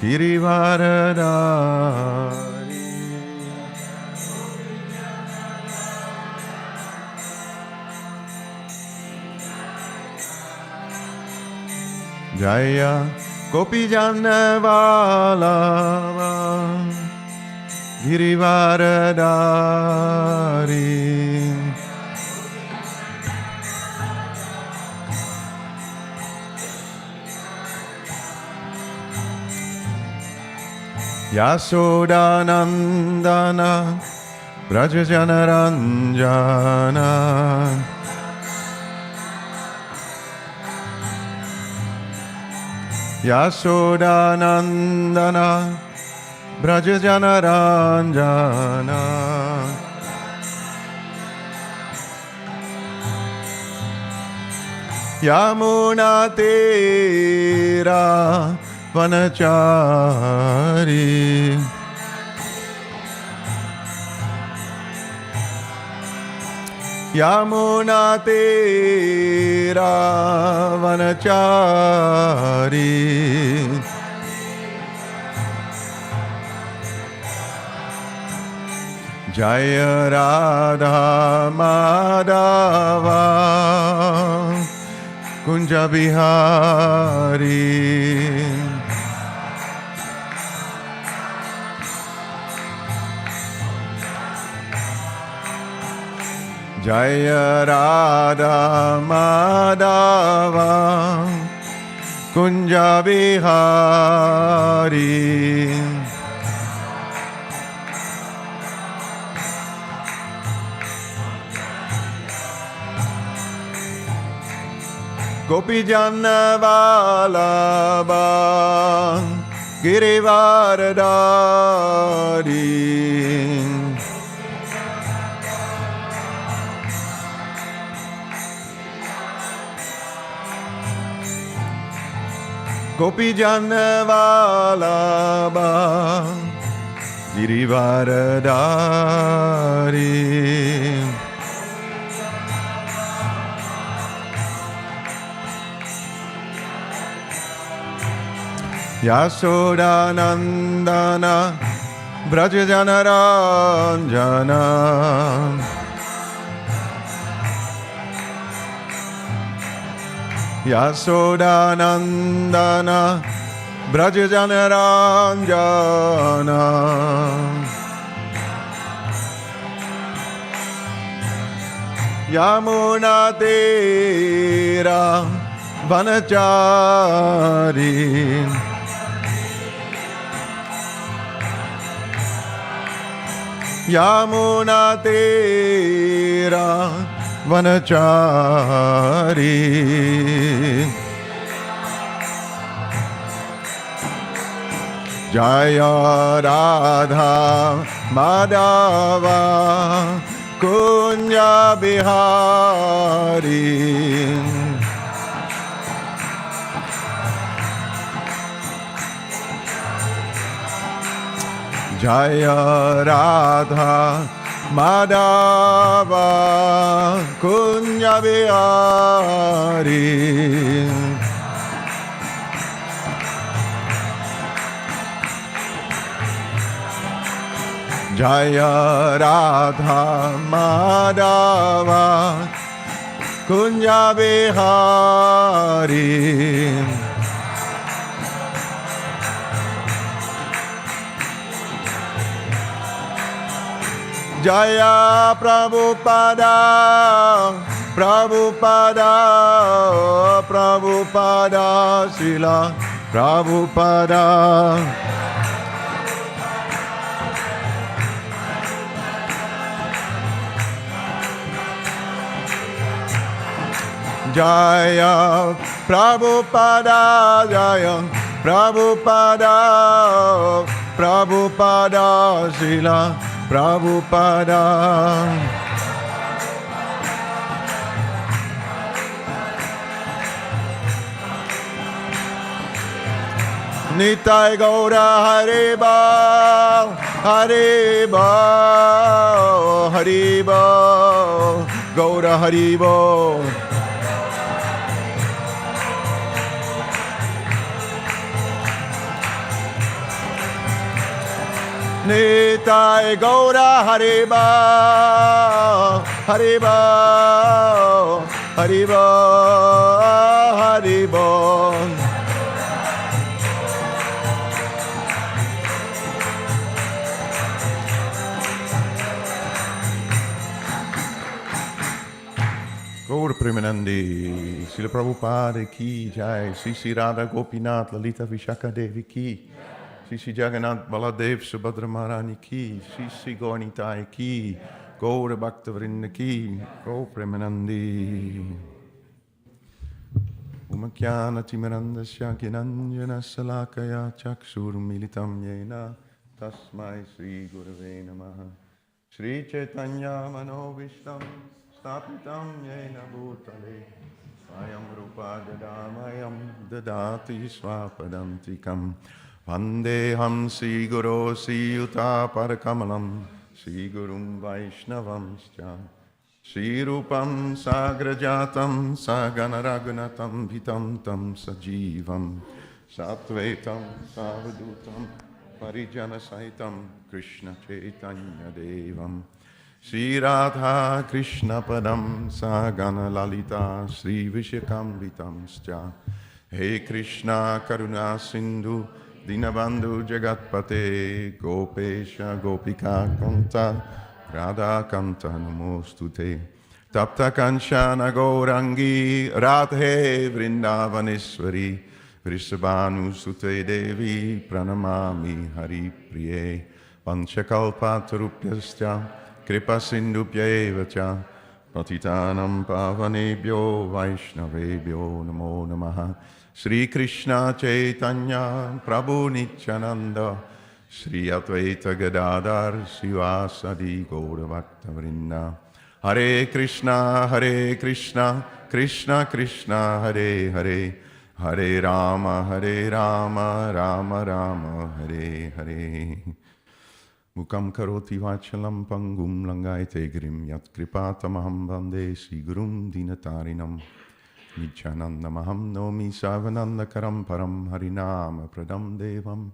Girivaradari. Jaya Gopijana Vallabha Girivaradari. Yasodanandana Brajajanaranjana Yasodanandana Brajajanaranjana Yamuna Tera Vanachari Yamuna Tera Vanachari Jaya Radha Madhava Kunja Bihari Jaya Radha Madhava Kunja Bihari Gopijana Vallabha Girivaradari Gopijana Vallabha Girivaradari Yasodanandana Brajajanaranjana Yasodanandana Brajajanaranjana Yamuna Tera Vanachari Yamuna Tera Vanachari Jaya Radha Madhava Kunja Bihari Jaya Radha Madhava Kunja Bihari Jaya Radha Madhava Kunja Bihari Jaya Prabhupada Prabhupada Prabhupada Srila Prabhupada Jaya Prabhupada Jaya Prabhupada Prabhupada Srila Prabhupada Nitai Gaura Hariba Hariba Hariba Gaura Hariba Nitai Gaura Haribo, Haribo, Haribo, Haribo. Gaur Premanandi, Srila Prabhupada ki jai, Sri Radha Gopinath, Lalita Vishaka Devi ki, Sri Jagannath Baladev Subhadra Maharani ki, Sri Gaurnitai ki, Gaur Bhaktavrinda ki, Gaur Premanandi. Umakyana Timirandasya Ginanjana Salakaya Chakshur Militam Yena, Tasmai Sri Gurave Namaha, Sri Chaitanya Manovishtam, Stapitam Yena Bhutale, Swayam Rupa Dadamayam Dadati Swapadantikam, Vandeham Sri Guru Sri Yuta Parakamalam, Sri Gurum Vaishnavamscha, Sri Rupam Sagrajatam Saganaraganatam Vitam Tam Sajivam, Satvetam Savadutam Parijana Saitam Krishna Chaitanya Devam, Sri Radha Krishna Padam Sagana Lalita Sri Vishakam Vitamscha. He Krishna Karuna Sindhu Dinabandhu Jagatpate Gopesha Gopika Kanta Radha Kanta Namostute Tapta Kanchana Gaurangi Radhe Vrindavaneshwari Vrishabhanu Sute Devi Pranamami Hari Priye Panchakalpatarupyascha Kripa Sindhupyaevacha Patitanam Pavanebhyo Vaishnavebhyo Namo Namaha Sri Krishna Chaitanya Prabhu Nityananda Sri Advaita Gadadhar Sivasadi Gaura Bhakta Vrinda Hare Krishna Krishna Krishna Hare Hare Hare Rama Rama Rama Hare Hare Mukam karoti vachalam pangum langaite grim yat kripatamaham vande sigurum dinatarinam Nityanandamaham nomi savananda karam param harinama pradam devam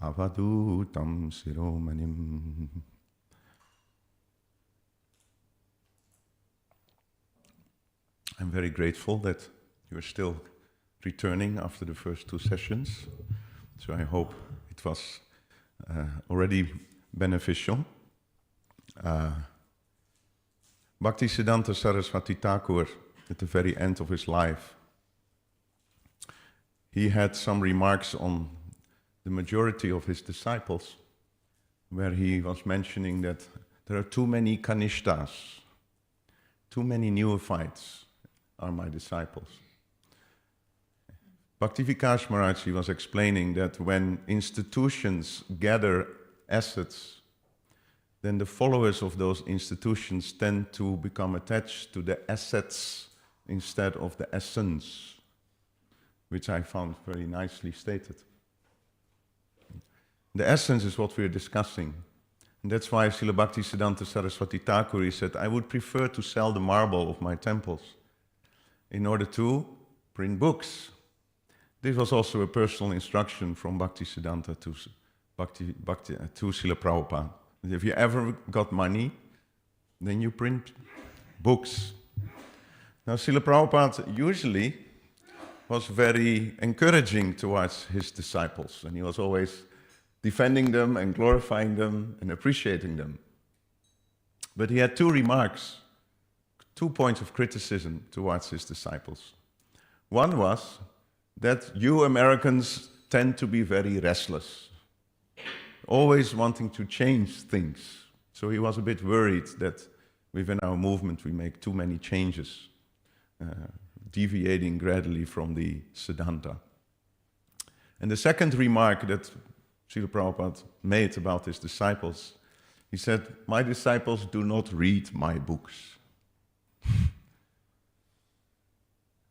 avadutam siromanim. I'm very grateful that you're still returning after the first two sessions. So I hope it was already beneficial. Bhaktisiddhanta Saraswati Thakur, at the very end of his life, he had some remarks on the majority of his disciples, where he was mentioning that there are too many kanishtas, too many neophytes are my disciples. Bhakti-Vikas Maharaj was explaining that when institutions gather assets, then the followers of those institutions tend to become attached to the assets instead of the essence, which I found very nicely stated. The essence is what we're discussing. And that's why Srila Bhaktisiddhanta Saraswati Thakur, he said, I would prefer to sell the marble of my temples in order to print books. This was also a personal instruction from Bhaktisiddhanta to Srila Prabhupada. If you ever got money, then you print books. Now, Srila Prabhupada usually was very encouraging towards his disciples, and he was always defending them and glorifying them and appreciating them. But he had two remarks, 2 points of criticism towards his disciples. One was that you Americans tend to be very restless, always wanting to change things. So he was a bit worried that within our movement we make too many changes, deviating gradually from the Siddhanta. And the second remark that Srila Prabhupada made about his disciples, he said, my disciples do not read my books.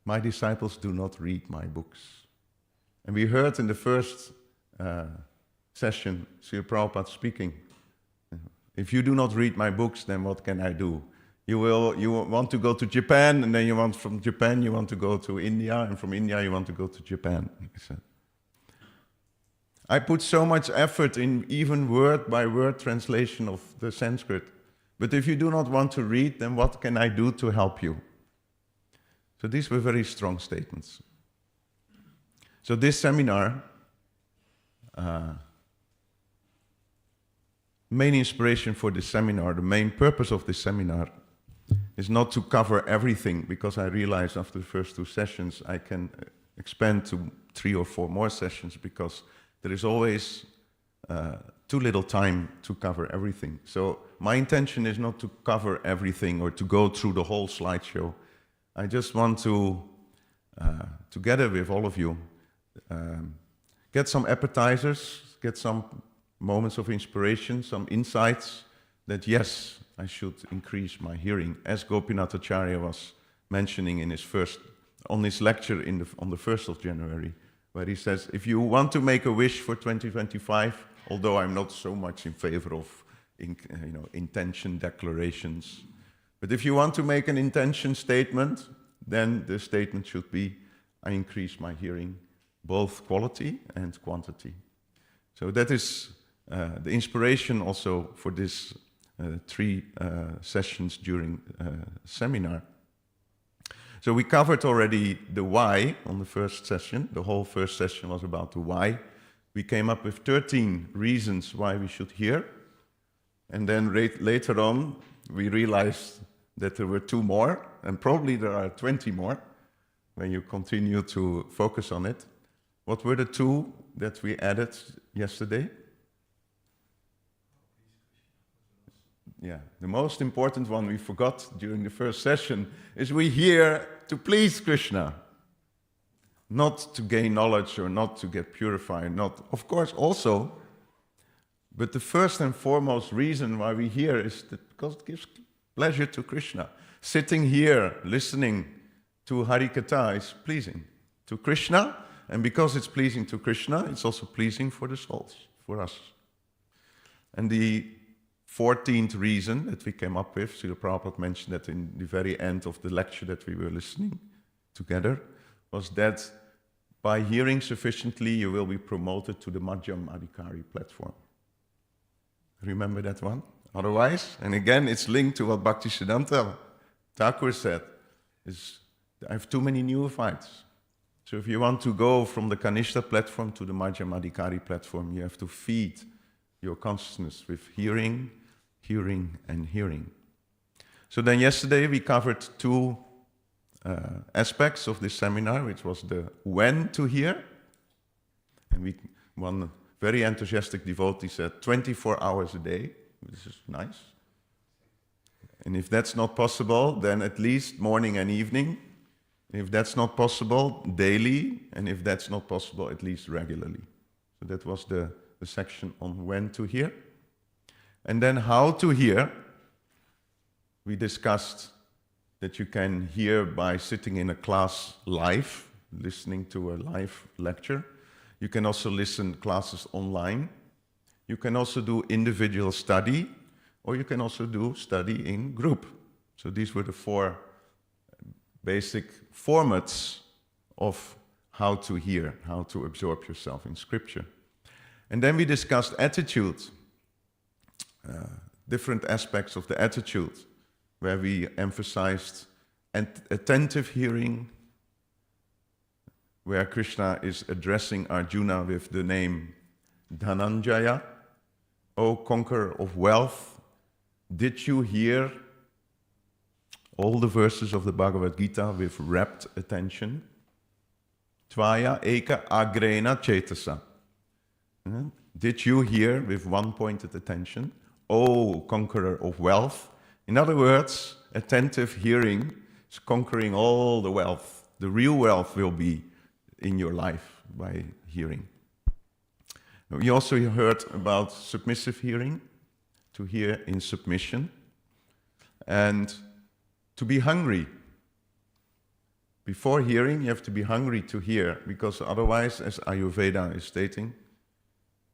My disciples do not read my books. And we heard in the first session, Srila Prabhupada speaking, if you do not read my books, then what can I do? You want to go to Japan, and then from Japan you want to go to India, and from India you want to go to Japan, he said. I put so much effort in even word-by-word translation of the Sanskrit. But if you do not want to read, then what can I do to help you? So these were very strong statements. So this seminar, main inspiration for this seminar, the main purpose of this seminar is not to cover everything, because I realized after the first 2 sessions I can expand to 3 or 4 more sessions, because there is always too little time to cover everything. So my intention is not to cover everything or to go through the whole slideshow. I just want to, together with all of you, get some appetizers, get some moments of inspiration, some insights that yes, I should increase my hearing, as Gopinath Acharya was mentioning in on his lecture on the 1st of January, where he says, if you want to make a wish for 2025, although I'm not so much in favor of intention declarations, but if you want to make an intention statement, then the statement should be, I increase my hearing, both quality and quantity. So that is the inspiration also for this 3 sessions during seminar. So we covered already the why on the first session. The whole first session was about the why. We came up with 13 reasons why we should hear. And then later on, we realized that there were 2 more, and probably there are 20 more when you continue to focus on it. What were the 2 that we added yesterday? Yeah, the most important one we forgot during the first session is we hear to please Krishna. Not to gain knowledge or not to get purified, not, of course, also. But the first and foremost reason why we hear is that because it gives pleasure to Krishna. Sitting here, listening to Harikatha is pleasing to Krishna, and because it's pleasing to Krishna, it's also pleasing for the souls, for us. And the 14th reason that we came up with, Srila Prabhupada mentioned that in the very end of the lecture that we were listening together, was that by hearing sufficiently, you will be promoted to the Madhyam Adhikari platform. Remember that one? Otherwise, and again, it's linked to what Bhaktisiddhanta Thakur said, is I have too many neophytes. So if you want to go from the Kanishta platform to the Madhyam Adhikari platform, you have to feed your consciousness with hearing, hearing, and hearing. So then yesterday we covered 2 aspects of this seminar, which was the when to hear. And one very enthusiastic devotee said 24 hours a day, which is nice. And if that's not possible, then at least morning and evening. If that's not possible, daily. And if that's not possible, at least regularly. So that was the section on when to hear. And then how to hear. We discussed that you can hear by sitting in a class live, listening to a live lecture. You can also listen classes online. You can also do individual study, or you can also do study in group. So these were the 4 basic formats of how to hear, how to absorb yourself in scripture. And then we discussed attitude, different aspects of the attitude, where we emphasized attentive hearing, where Krishna is addressing Arjuna with the name Dhananjaya, O conqueror of wealth, did you hear all the verses of the Bhagavad Gita with rapt attention? Tvaya eka agrena cetasa. Did you hear with one-pointed attention? O conqueror of wealth. In other words, attentive hearing is conquering all the wealth. The real wealth will be in your life by hearing. We also heard about submissive hearing, to hear in submission, and to be hungry. Before hearing, you have to be hungry to hear, because otherwise, as Ayurveda is stating,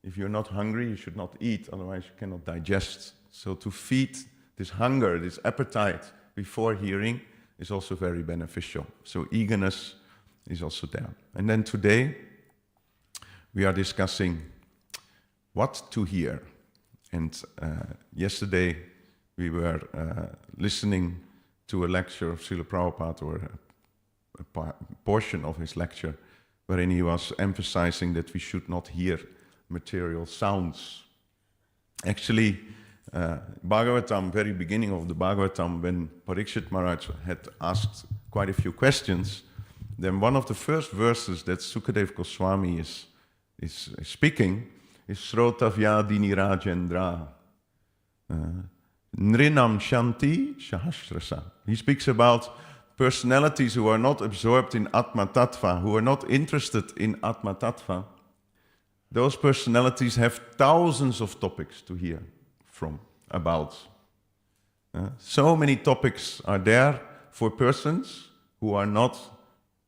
if you're not hungry, you should not eat, otherwise you cannot digest. So to feed this hunger, this appetite before hearing is also very beneficial. So eagerness is also there. And then today, we are discussing what to hear. And yesterday we were listening to a lecture of Srila Prabhupada, or a portion of his lecture, wherein he was emphasizing that we should not hear material sounds. Actually, Bhagavatam, very beginning of the Bhagavatam, when Parikshit Maharaj had asked quite a few questions, then one of the first verses that Sukadev Goswami is speaking is Srotavya Dini Rajendra. Nrinam Shanti Sahasrasa. He speaks about personalities who are not absorbed in Atma Tattva, who are not interested in Atma Tattva. Those personalities have thousands of topics to hear about. So many topics are there for persons who are not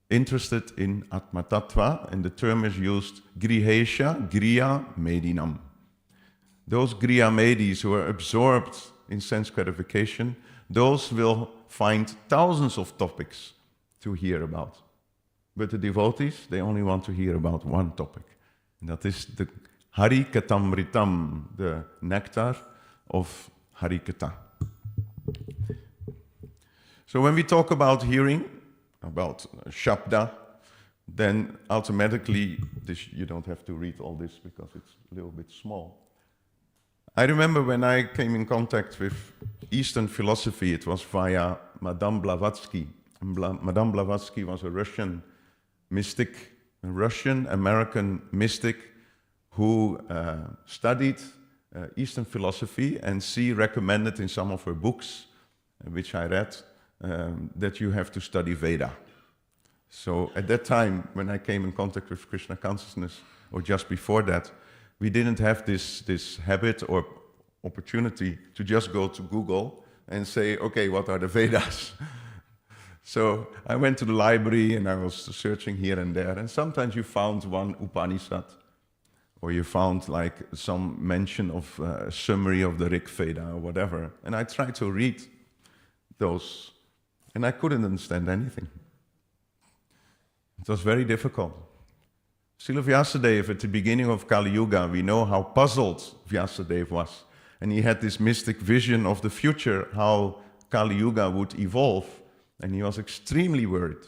interested in Atma Tattva, and the term is used Grihesha Griya Medinam. Those Griya Medis who are absorbed in sense gratification, those will find thousands of topics to hear about. But the devotees, they only want to hear about one topic. And that is the Harikatamritam, the nectar of Harikata. So when we talk about hearing, about Shabda, then automatically, you don't have to read all this because it's a little bit small. I remember when I came in contact with Eastern philosophy, it was via Madame Blavatsky. Madame Blavatsky was a Russian mystic, a Russian-American mystic who studied Eastern philosophy, and she recommended in some of her books, which I read, that you have to study Veda. So at that time, when I came in contact with Krishna consciousness, or just before that, we didn't have this habit or opportunity to just go to Google and say, okay, what are the Vedas? So I went to the library and I was searching here and there, and sometimes you found one Upanishad, or you found like some mention of a summary of the Rig Veda or whatever, and I tried to read those, and I couldn't understand anything. It was very difficult. Srila Vyasadeva, at the beginning of Kali Yuga, we know how puzzled Vyasadeva was. And he had this mystic vision of the future, how Kali Yuga would evolve. And he was extremely worried,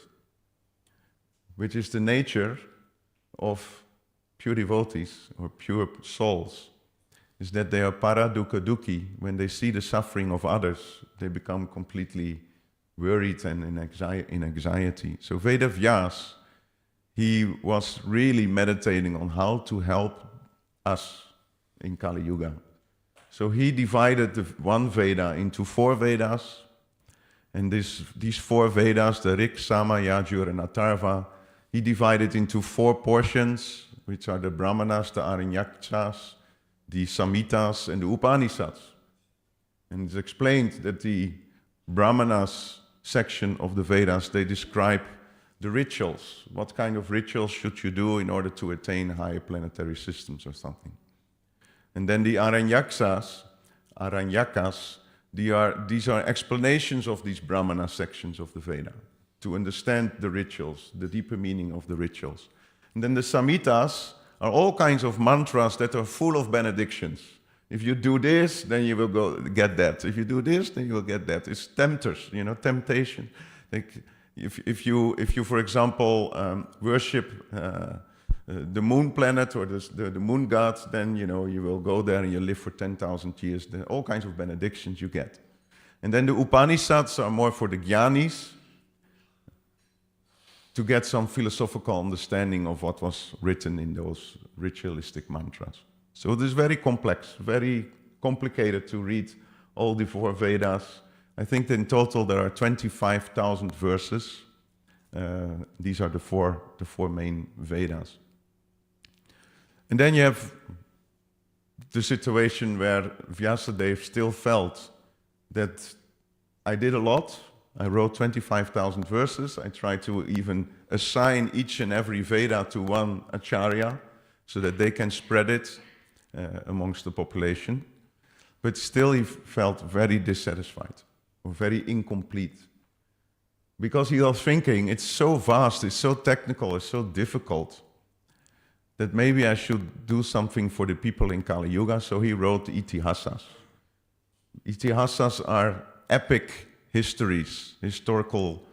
which is the nature of pure devotees or pure souls, is that they are para-dukkha dukhi. When they see the suffering of others, they become completely worried and in anxiety. So Veda Vyas, he was really meditating on how to help us in Kali Yuga. So he divided the one Veda into 4 Vedas, and these 4 Vedas, the Rig, Sama, Yajur, and Atharva, he divided into 4 portions, which are the Brahmanas, the Aranyaksas, the Samhitas, and the Upanishads. And it's explained that the Brahmanas section of the Vedas, they describe the rituals. What kind of rituals should you do in order to attain higher planetary systems or something? And then the Aranyakas, these are explanations of these Brahmana sections of the Veda, to understand the rituals, the deeper meaning of the rituals. And then the Samhitas are all kinds of mantras that are full of benedictions. If you do this, then you will get that. If you do this, then you will get that. It's tempters, temptation. Like if you, for example, worship the moon planet or the moon god, then you will go there and you live for 10,000 years. There are all kinds of benedictions you get. And then the Upanishads are more for the jnanis, to get some philosophical understanding of what was written in those ritualistic mantras. So it is very complex, very complicated to read all the 4 Vedas. I think that in total there are 25,000 verses. These are the four main Vedas. And then you have the situation where Vyasadeva still felt that I did a lot. I wrote 25,000 verses. I tried to even assign each and every Veda to one Acharya so that they can spread it amongst the population. But still he felt very dissatisfied or very incomplete. Because he was thinking, it's so vast, it's so technical, it's so difficult. that maybe I should do something for the people in Kali Yuga, so he wrote Itihasas. Itihasas are epic histories, historical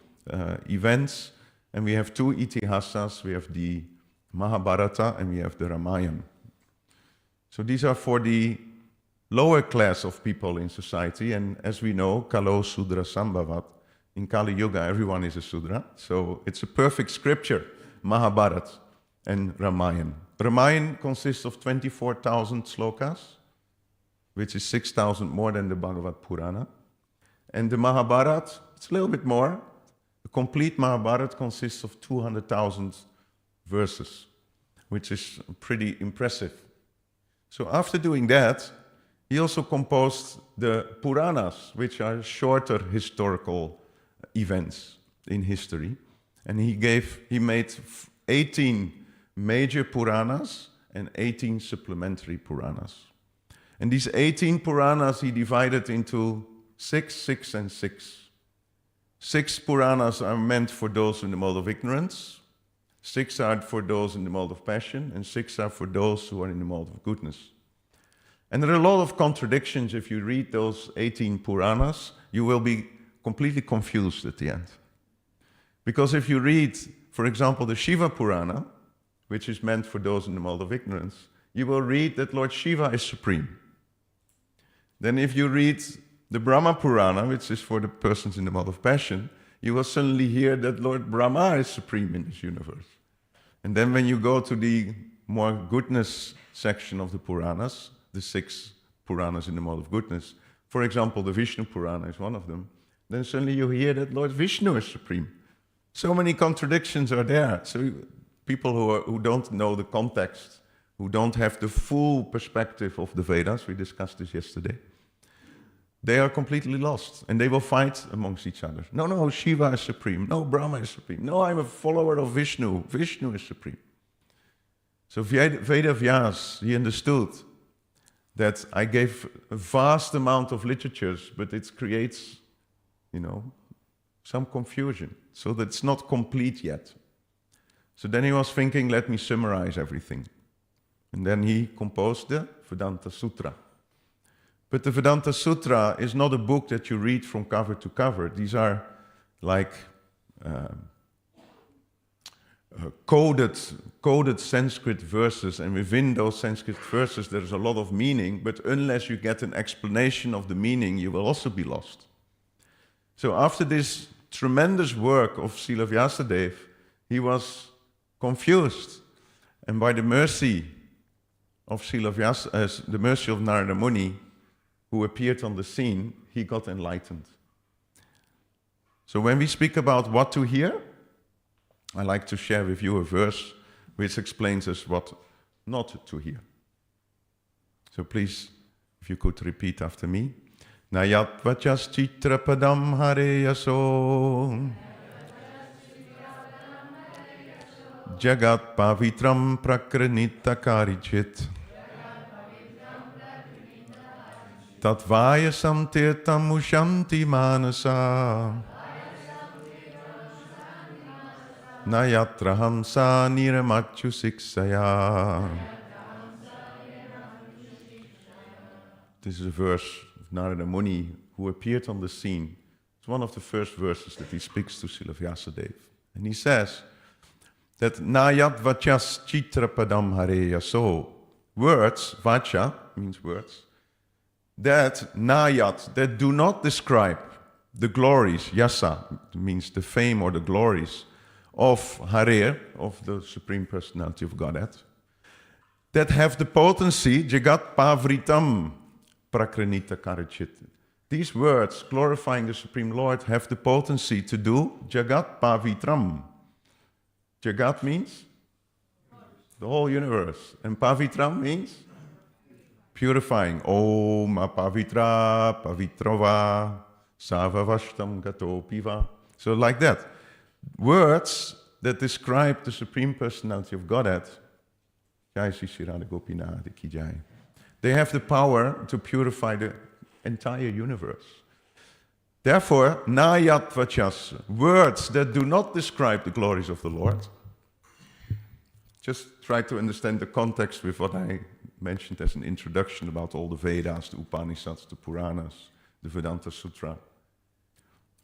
events, and we have two Itihasas. We have the Mahabharata and we have the Ramayana. So these are for the lower class of people in society, and as we know, Kalo Sudra Sambhavat, in Kali Yuga everyone is a Sudra, so it's a perfect scripture, Mahabharata and Ramayana. Ramayana consists of 24,000 slokas, which is 6,000 more than the Bhagavad Purana. And the Mahabharata, it's a little bit more. The complete Mahabharata consists of 200,000 verses, which is pretty impressive. So after doing that, he also composed the Puranas, which are shorter historical events in history. And he made 18 major Puranas and 18 supplementary Puranas. And these 18 Puranas he divided into 6, 6, and 6. 6 Puranas are meant for those in the mode of ignorance, 6 are for those in the mode of passion, and 6 are for those who are in the mode of goodness. And there are a lot of contradictions. If you read those 18 Puranas, you will be completely confused at the end. Because if you read, for example, the Shiva Purana, which is meant for those in the mode of ignorance, you will read that Lord Shiva is supreme. Then if you read the Brahma Purana, which is for the persons in the mode of passion, you will suddenly hear that Lord Brahma is supreme in this universe. And then when you go to the more goodness section of the Puranas, the 6 Puranas in the mode of goodness, for example, the Vishnu Purana is one of them, then suddenly you hear that Lord Vishnu is supreme. So many contradictions are there. So people who don't know the context, who don't have the full perspective of the Vedas, we discussed this yesterday, they are completely lost, and they will fight amongst each other. No, Shiva is supreme. No, Brahma is supreme. No, I'm a follower of Vishnu. Vishnu is supreme. So Veda Vyas, he understood that I gave a vast amount of literatures, but it creates, some confusion, so that it's not complete yet. So then he was thinking, let me summarize everything. And then he composed the Vedanta Sutra. But the Vedanta Sutra is not a book that you read from cover to cover. These are like coded Sanskrit verses, and within those Sanskrit verses there's a lot of meaning, but unless you get an explanation of the meaning, you will also be lost. So after this tremendous work of Srila Vyasadeva, he was confused, and by the mercy of the mercy of Narada Muni, who appeared on the scene, he got enlightened. So when we speak about what to hear, I like to share with you a verse which explains us what not to hear. So please, if you could repeat after me. Nayat vachas chitra padam hareyaso Jagat pavitram prakranita karichit Tatvaya samtirtam ushanti manasa Nayatra hamsa niramachu siksaya. This is a verse of Narada Muni who appeared on the scene. It's one of the first verses that he speaks to Srila Vyasadeva. And he says that Nayat vachas chitra padam hareya. So words, vacha means words, that nayat, that do not describe the glories, yasa means the fame or the glories of Hare, of the Supreme Personality of Godhead, that have the potency, jagat pavritam prakranita karachit. These words, glorifying the Supreme Lord, have the potency to do jagat pavitram. Jagat means the whole universe, and pavitram means purifying. Om apavitra pavitrova savavashtam gato piva. So like that. Words that describe the Supreme Personality of Godhead, Jai Sri Sri Radha Gopinath Ki Jai, they have the power to purify the entire universe. Therefore, nayat vachas, words that do not describe the glories of the Lord, Just try to understand the context with what I mentioned as an introduction about all the Vedas, the Upanishads, the Puranas, the Vedanta Sutra.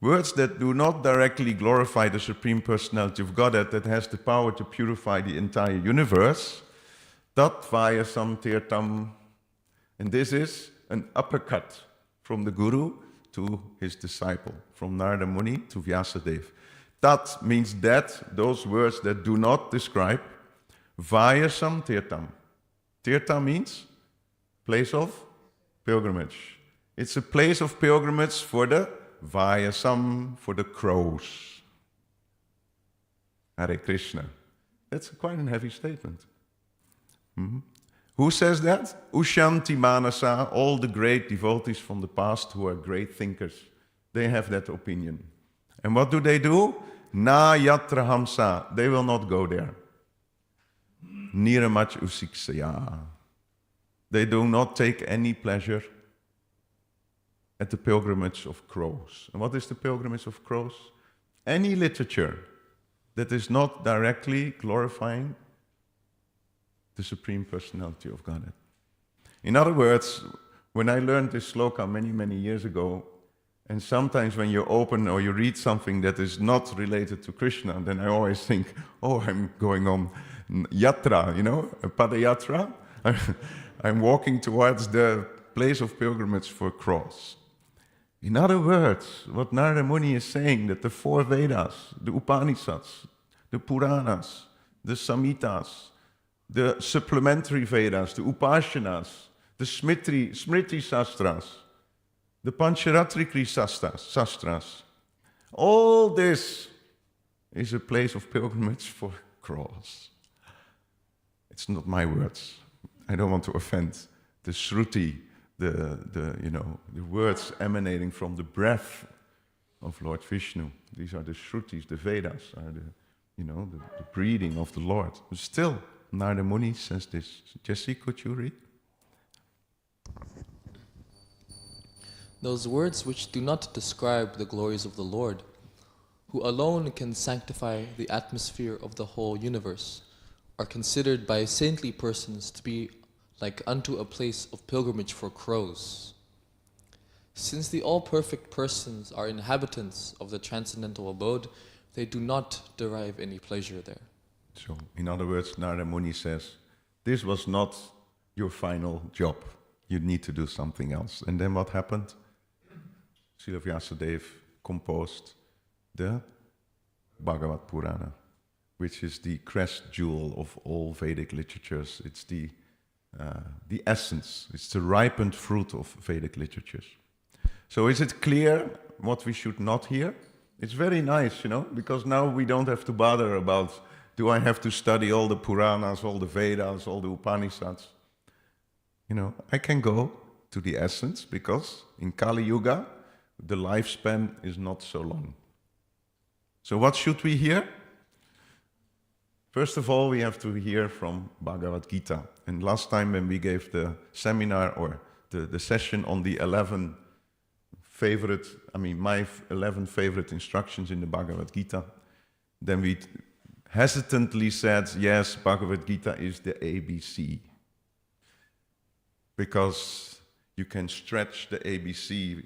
Words that do not directly glorify the Supreme Personality of Godhead, that has the power to purify the entire universe, tat vayasam tirtam. And this is an uppercut from the Guru to his disciple, from Narada Muni to Vyasadeva. Tat means that, those words that do not describe. Vayasam tirtam. Tirta means place of pilgrimage. It's a place of pilgrimage for the Vayasam, for the crows. Hare Krishna. That's quite a heavy statement. Who says that? Ushanti Manasa, all the great devotees from the past who are great thinkers. They have that opinion. And what do? Na yatra hamsa. They will not go there. Niramach usiksaya. They do not take any pleasure at the pilgrimage of crows. And what is the pilgrimage of crows? Any literature that is not directly glorifying the Supreme Personality of Godhead. In other words, when I learned this sloka many, many years ago, and sometimes when you open or you read something that is not related to Krishna, then I always think, oh, I'm going on yatra, a padayatra. I'm walking towards the place of pilgrimage for cross. In other words, what Narada Muni is saying, that the four Vedas, the Upanishads, the Puranas, the Samhitas, the supplementary Vedas, the Upashanas, the Smriti Sastras, the Pancharatrikri Sastras, all this is a place of pilgrimage for cross. It's not my words. I don't want to offend the Shruti, the words emanating from the breath of Lord Vishnu. These are the Shrutis, the Vedas, are the breathing of the Lord. But still, Narada Muni says this. Jesse, could you read? Those words which do not describe the glories of the Lord, who alone can sanctify the atmosphere of the whole universe, are considered by saintly persons to be like unto a place of pilgrimage for crows. Since the all-perfect persons are inhabitants of the transcendental abode, they do not derive any pleasure there. So, in other words, Narada Muni says, this was not your final job. You need to do something else. And then what happened? Srila Vyasadeva composed the Bhagavad Purana, which is the crest jewel of all Vedic literatures. It's the essence, it's the ripened fruit of Vedic literatures. So is it clear what we should not hear? It's very nice, because now we don't have to bother about, do I have to study all the Puranas, all the Vedas, all the Upanishads? I can go to the essence, because in Kali Yuga, the lifespan is not so long. So what should we hear? First of all, we have to hear from Bhagavad Gita. And last time when we gave the seminar or the session on the 11 my 11 favorite instructions in the Bhagavad Gita, then we hesitantly said, yes, Bhagavad Gita is the ABC. Because you can stretch the ABC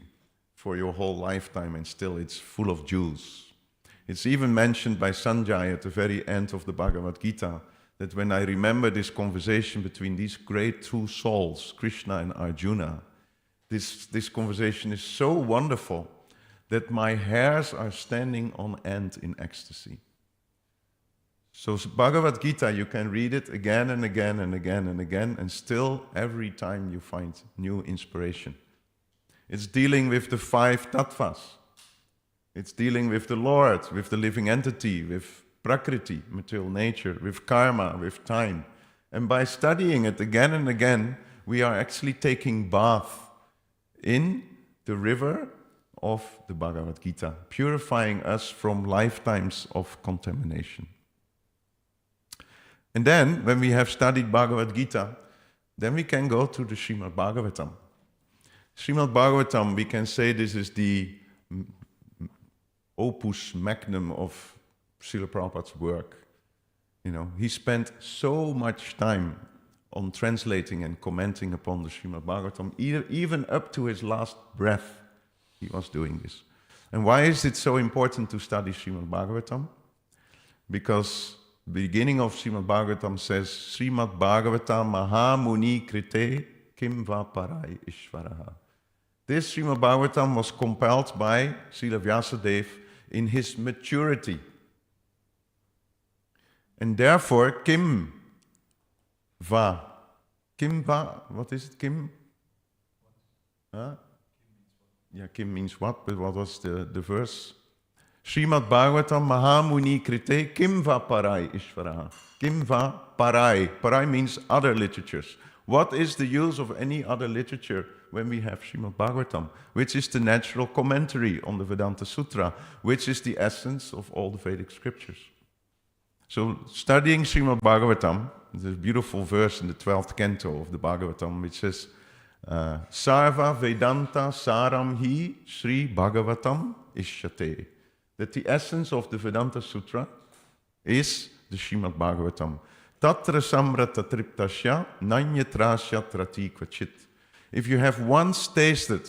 for your whole lifetime and still it's full of jewels. It's even mentioned by Sanjay at the very end of the Bhagavad Gita that when I remember this conversation between these great two souls, Krishna and Arjuna, this conversation is so wonderful that my hairs are standing on end in ecstasy. So Bhagavad Gita, you can read it again and again and again and again, and still every time you find new inspiration. It's dealing with the 5 tattvas. It's dealing with the Lord, with the living entity, with prakriti, material nature, with karma, with time. And by studying it again and again, we are actually taking bath in the river of the Bhagavad Gita, purifying us from lifetimes of contamination. And then, when we have studied Bhagavad Gita, then we can go to the Srimad Bhagavatam. Srimad Bhagavatam, we can say this is the opus magnum of Srila Prabhupada's work. He spent so much time on translating and commenting upon the Srimad Bhagavatam, even up to his last breath, he was doing this. And why is it so important to study Srimad Bhagavatam? Because the beginning of Srimad Bhagavatam says, Srimad Bhagavatam Mahamuni Krite Kim Va Parai Ishvaraha. This Srimad Bhagavatam was compiled by Srila Vyasadeva in his maturity. And therefore, Kim Va. Kim Va, what is it, Kim? Huh? Yeah, Kim means what, but what was the verse? Srimad Bhagavatam Mahamuni Krite Kim Va Parai Ishvaraha. Kim Va Parai. Parai means other literatures. What is the use of any other literature when we have Srimad Bhagavatam, which is the natural commentary on the Vedanta Sutra, which is the essence of all the Vedic scriptures? So studying Srimad Bhagavatam, there's a beautiful verse in the 12th canto of the Bhagavatam, which says, Sarva Vedanta Saram Hi Sri Bhagavatam Ishyate. That the essence of the Vedanta Sutra is the Srimad Bhagavatam. Tatra samrata triptasya nanyatrasya trati kvachit. If you have once tasted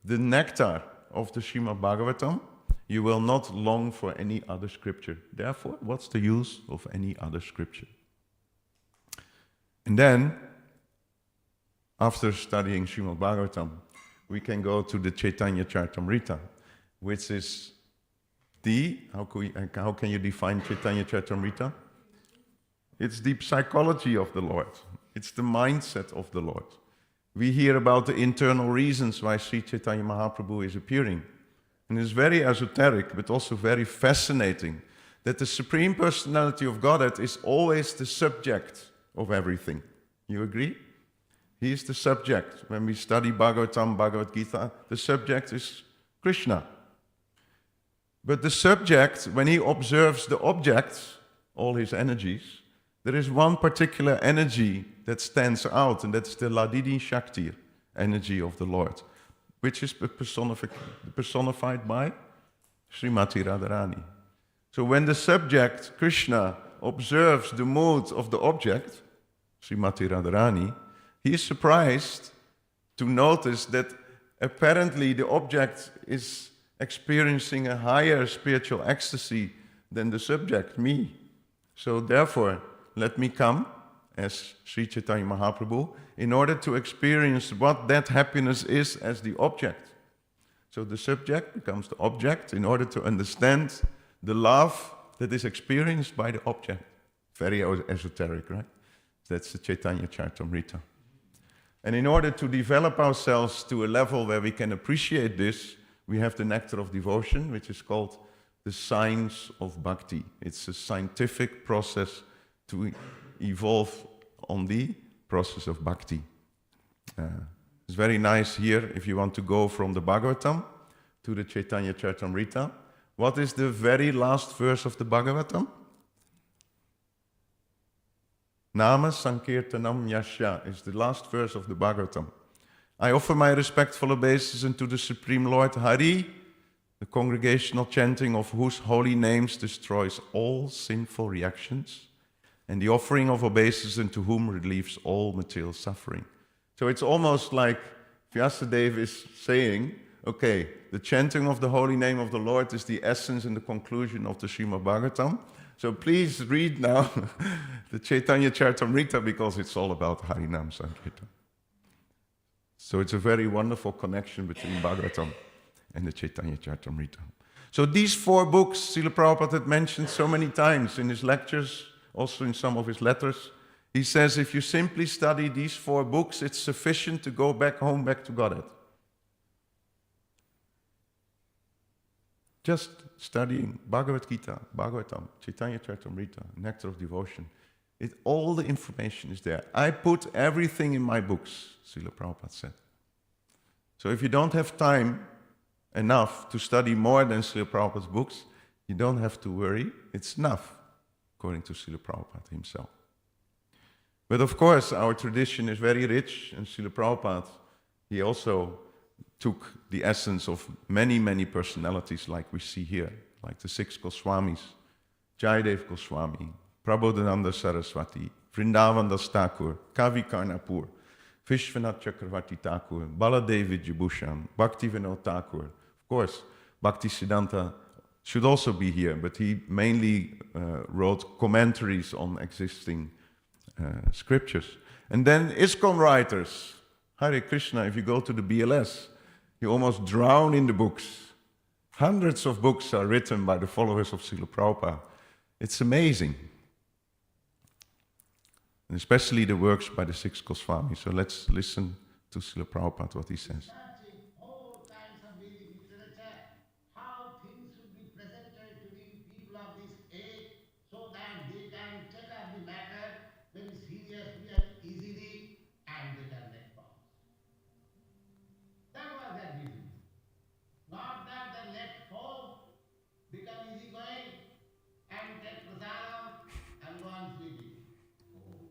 the nectar of the Srimad Bhagavatam, you will not long for any other scripture. Therefore, what's the use of any other scripture? And then, after studying Srimad Bhagavatam, we can go to the Chaitanya Charitamrita, which is how can you define Chaitanya Charitamrita? It's the psychology of the Lord. It's the mindset of the Lord. We hear about the internal reasons why Sri Chaitanya Mahaprabhu is appearing. And it's very esoteric, but also very fascinating, that the Supreme Personality of Godhead is always the subject of everything. You agree? He is the subject. When we study Bhagavatam, Bhagavad Gita, the subject is Krishna. But the subject, when he observes the objects, all his energies, there is one particular energy that stands out, and that's the Ladini Shakti energy of the Lord, which is personified by Srimati Radharani. So when the subject, Krishna, observes the mood of the object, Srimati Radharani, he is surprised to notice that apparently the object is experiencing a higher spiritual ecstasy than the subject, me. So therefore, let me come as Sri Chaitanya Mahaprabhu in order to experience what that happiness is as the object. So the subject becomes the object in order to understand the love that is experienced by the object. Very esoteric, right? That's the Chaitanya Charitamrita. And in order to develop ourselves to a level where we can appreciate this, we have the nectar of devotion, which is called the science of bhakti. It's a scientific process to evolve on the process of bhakti. It's very nice here, if you want to go from the Bhagavatam to the Chaitanya Charitamrita. What is the very last verse of the Bhagavatam? Nama Sankirtanam Yasya is the last verse of the Bhagavatam. I offer my respectful obeisance unto the Supreme Lord Hari, the congregational chanting of whose holy names destroys all sinful reactions, and the offering of obeisance unto whom relieves all material suffering. So it's almost like Vyasadeva is saying, okay, the chanting of the holy name of the Lord is the essence and the conclusion of the Srimad Bhagavatam. So please read now the Chaitanya Charitamrita because it's all about Harinam Sankirtan. So it's a very wonderful connection between Bhagavatam and the Chaitanya Charitamrita. So these 4 books, Srila Prabhupada had mentioned so many times in his lectures, also in some of his letters. He says if you simply study these 4 books, it's sufficient to go back home, back to Godhead. Just studying Bhagavad Gita, Bhagavatam, Chaitanya Charitamrita, Nectar of Devotion. All the information is there. I put everything in my books, Srila Prabhupada said. So if you don't have time enough to study more than Srila Prabhupada's books, you don't have to worry. It's enough, according to Srila Prabhupada himself. But of course, our tradition is very rich, and Srila Prabhupada, he also took the essence of many, many personalities like we see here, like the 6 Goswamis, Jayadev Goswami, Prabodhananda Saraswati, Vrindavan Das Thakur, Kavi Karnapur, Vishwanath Chakravarti Thakur, Baladevi Vijayabhushan, Bhaktivinoda Thakur. Of course, Bhaktisiddhanta should also be here, but he mainly wrote commentaries on existing scriptures. And then ISKCON writers, Hare Krishna, if you go to the BLS, you almost drown in the books. Hundreds of books are written by the followers of Srila Prabhupada. It's amazing. And especially the works by the six Goswamis. So let's listen to Srila Prabhupada, what he says. All kinds of Vedic literature, how things should be presented to the people of this age so that they can take up the matter very seriously and easily and they can respond. That was their vision. Not that they let folk become easygoing and take prasadam and go on sleeping. Oh.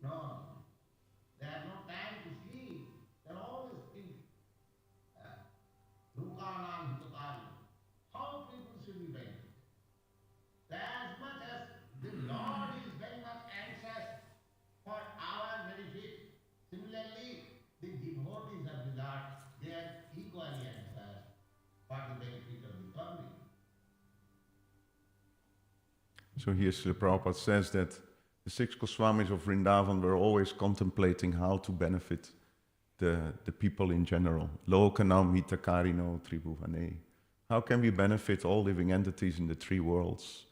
No. They have no time to sleep. They're always thinking. Rukanam Hitakari. How people should be benefited. As much as the Lord is very much anxious for our benefit, similarly, the devotees of the Lord, they are equally anxious for the benefit of the public. So here Srila Prabhupada says that the six Goswamis of Vrindavan were always contemplating how to benefit the people in general. Lokanam hitakarino tribhuvane. How can we benefit all living entities in the three worlds?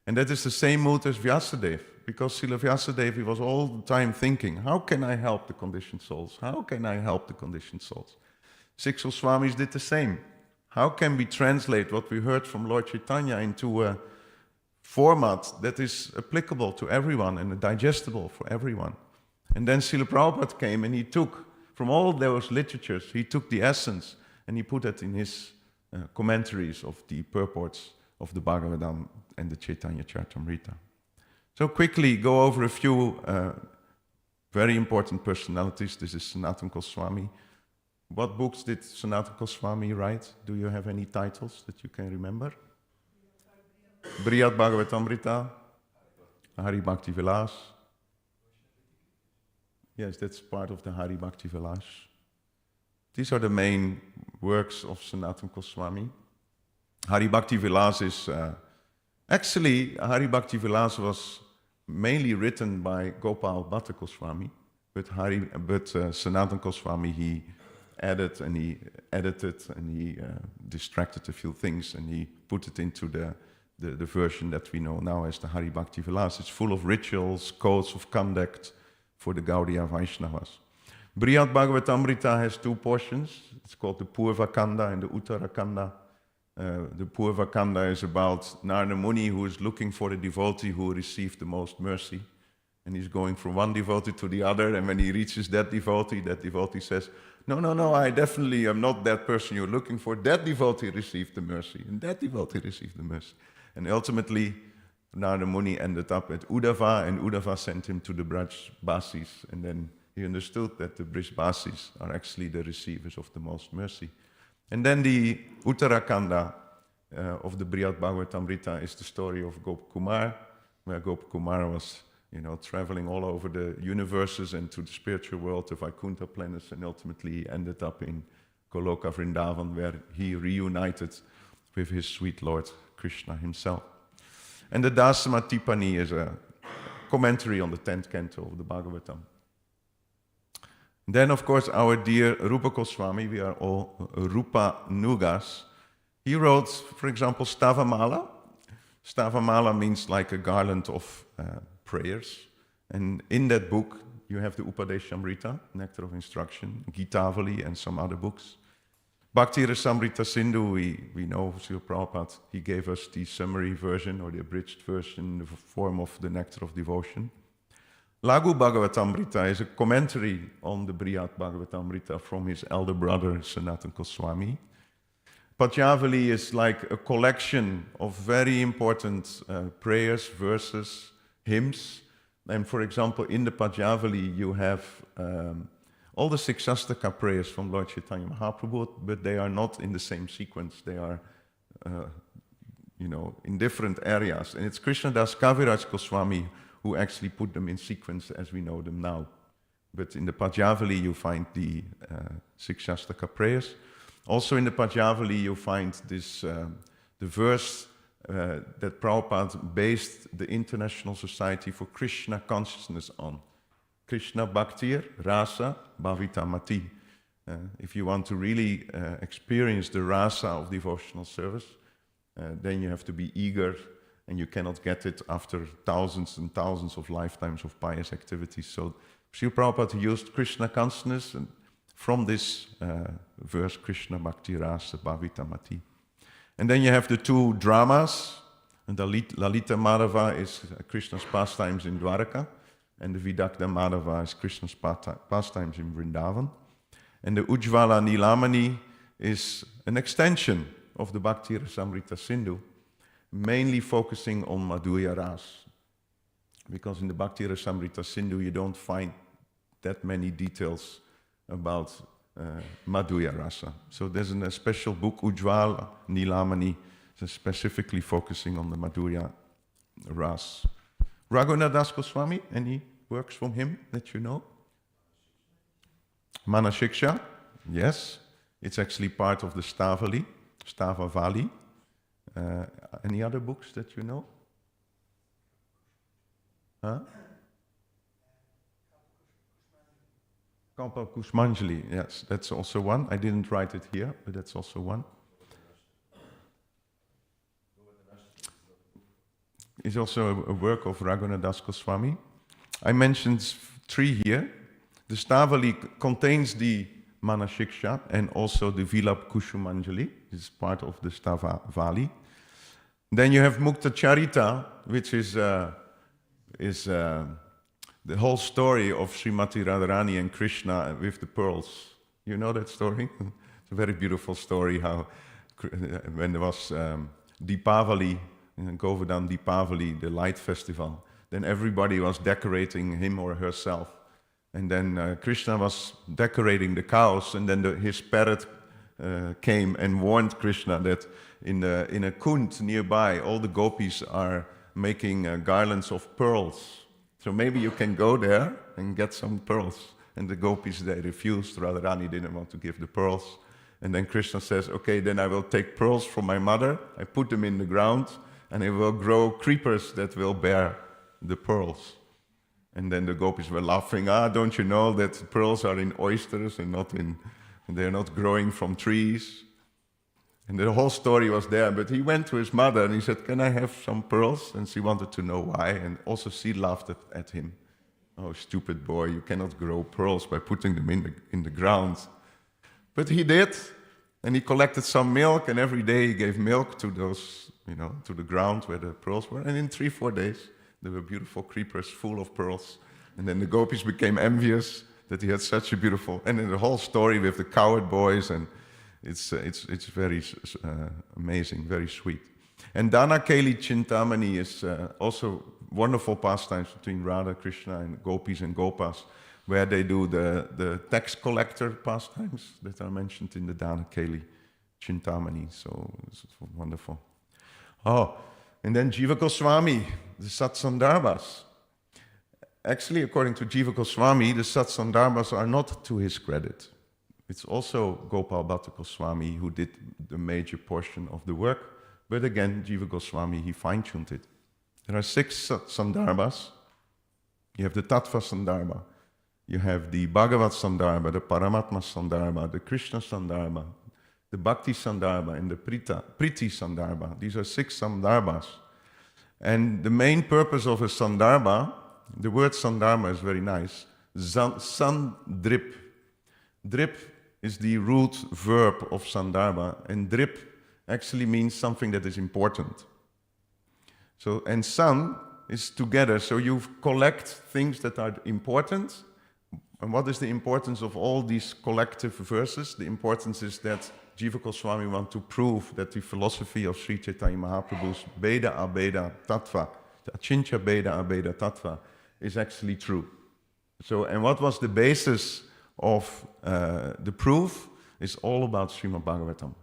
And that is the same mood as Vyasadeva, because Srila Vyasadeva was all the time thinking, how can I help the conditioned souls? How can I help the conditioned souls? Six Goswamis did the same. How can we translate what we heard from Lord Chaitanya into a format that is applicable to everyone and digestible for everyone? And then Srila Prabhupada came and he took, from all those literatures, he took the essence and he put it in his commentaries of the purports of the Bhagavatam and the Chaitanya Charitamrita. So quickly go over a few very important personalities. This is Sanatana Goswami. What books did Sanatana Goswami write? Do you have any titles that you can remember? Brihad Bhagavatamrita, Hari Bhakti Vilas. Yes, that's part of the Hari Bhakti Vilas. These are the main works of Sanatana Goswami. Hari Bhakti Vilas is... actually, Hari Bhakti Vilas was mainly written by Gopal Bhatta Goswami, but Sanatana Goswami, he added and he edited and he distracted a few things and he put it into the version that we know now as the Hari Bhakti Vilas. It's full of rituals, codes of conduct for the Gaudiya Vaishnavas. Brihad Bhagavatamrita has two portions. It's called the Purva Kanda and the Uttara Kanda. The Purva Kanda is about Narada Muni, who is looking for the devotee who received the most mercy. And he's going from one devotee to the other, and when he reaches that devotee says, no, I definitely am not that person you're looking for. That devotee received the mercy, and that devotee received the mercy. And ultimately, Narada Muni ended up at Uddhava, and Uddhava sent him to the Brajbasis, and then he understood that the Brajbasis are actually the receivers of the most mercy. And then the Uttarakanda of the Brihad Bhagavatamrita is the story of Gopakumar, where Gopakumar was, traveling all over the universes and to the spiritual world, the Vaikuntha planets, and ultimately he ended up in Goloka Vrindavan, where he reunited with his sweet Lord Krishna himself. And the Dasama Tipani is a commentary on the 10th canto of the Bhagavatam. Then, of course, our dear Rupa Goswami, we are all Rupa Nugas. He wrote, for example, Stavamala. Stavamala means like a garland of prayers. And in that book, you have the Upadeshamrita, Nectar of Instruction, Gitavali, and some other books. Bhakti Rasamrita Sindhu, we know Srila Prabhupada, he gave us the summary version or the abridged version in the form of the Nectar of Devotion. Laghu Bhagavatamrita is a commentary on the Brihad Bhagavatamrita from his elder brother Sanatana Goswami. Padyavali is like a collection of very important prayers, verses, hymns. And for example, in the Padyavali you have all the six Shastaka prayers from Lord Chaitanya Mahaprabhu, but they are not in the same sequence. They are, in different areas. And it's Krishnadas Kaviraj Goswami who actually put them in sequence as we know them now. But in the Pajavali you find the six Shastaka prayers. Also in the Pajavali you find this, the verse that Prabhupada based the International Society for Krishna Consciousness on. Krishna Bhaktir Rasa Bhavita Mati. If you want to really experience the rasa of devotional service, then you have to be eager, and you cannot get it after thousands and thousands of lifetimes of pious activities. So Srila Prabhupada used Krishna consciousness and from this verse, Krishna Bhakti Rasa Bhavita Mati. And then you have the two dramas, and the Lalita Madhava is Krishna's pastimes in Dwaraka, and the Vidagdha Madhava is Krishna's pastimes in Vrindavan. And the Ujjvala Nilamani is an extension of the Bhakti Rasamrita Sindhu, mainly focusing on Madhurya Ras. Because in the Bhakti Rasamrita Sindhu you don't find that many details about Madhurya Rasa. So there's a special book, Ujjvala Nilamani, specifically focusing on the Madhurya Ras. Raghunath Das Goswami, any works from him that you know? Manashiksha, yes. It's actually part of the Stavavali. Any other books that you know? Huh? Kampa Kushmanjali, yes, that's also one. I didn't write it here, but that's also one. It's also a work of Raghunath Das Goswami. I mentioned three here. The Stavali contains the Manashiksha and also the Vilap Kushumanjali. It's part of the Stavavali. Then you have Mukta Charita, which is the whole story of Srimati Radharani and Krishna with the pearls. You know that story? It's a very beautiful story how when there was Deepavali, Govardhan Deepavali, the light festival, then everybody was decorating him or herself. And then Krishna was decorating the cows, and then his parrot came and warned Krishna that in a kund nearby, all the gopis are making garlands of pearls. So maybe you can go there and get some pearls. And the gopis, they refused. Radharani didn't want to give the pearls. And then Krishna says, okay, then I will take pearls from my mother, I put them in the ground, and it will grow creepers that will bear the pearls. And then the gopis were laughing, don't you know that pearls are in oysters and they're not growing from trees? And the whole story was there, but he went to his mother and he said, can I have some pearls? And she wanted to know why, and also she laughed at him. Oh, stupid boy, you cannot grow pearls by putting them in the ground. But he did, and he collected some milk, and every day he gave milk to those, to the ground where the pearls were, and in 3-4 days, there were beautiful creepers full of pearls. And then the gopis became envious that he had such a beautiful... And then the whole story with the cowherd boys, and it's very amazing, very sweet. And Dana Keli Chintamani is also wonderful pastimes between Radha, Krishna, and gopis and gopas, where they do the tax collector pastimes that are mentioned in the Dana Keli Chintamani. So it's wonderful. Oh, and then Jiva Goswami, the Satsandarbhas. Actually, according to Jiva Goswami, the Satsandarbhas are not to his credit. It's also Gopal Bhatta Goswami who did the major portion of the work. But again, Jiva Goswami, he fine-tuned it. There are 6 Sandarbhas. You have the Tattva Sandarbha. You have the Bhagavat Sandarbha, the Paramatma Sandarbha, the Krishna Sandarbha, the Bhakti Sandarbha, and the Priti Sandarbha. These are 6 Sandarbhas. And the main purpose of a Sandarbha, the word Sandarbha is very nice. Sandrip. Drip is the root verb of Sandarbha, and drip actually means something that is important. So, and san is together, so you collect things that are important. And what is the importance of all these collective verses? The importance is that Jiva Goswami wants to prove that the philosophy of Sri Chaitanya Mahaprabhu's Beda Abeda Tattva, the Achintya Beda Abeda Tattva, is actually true. So, and what was the basis of the proof is all about Srimad Bhagavatam.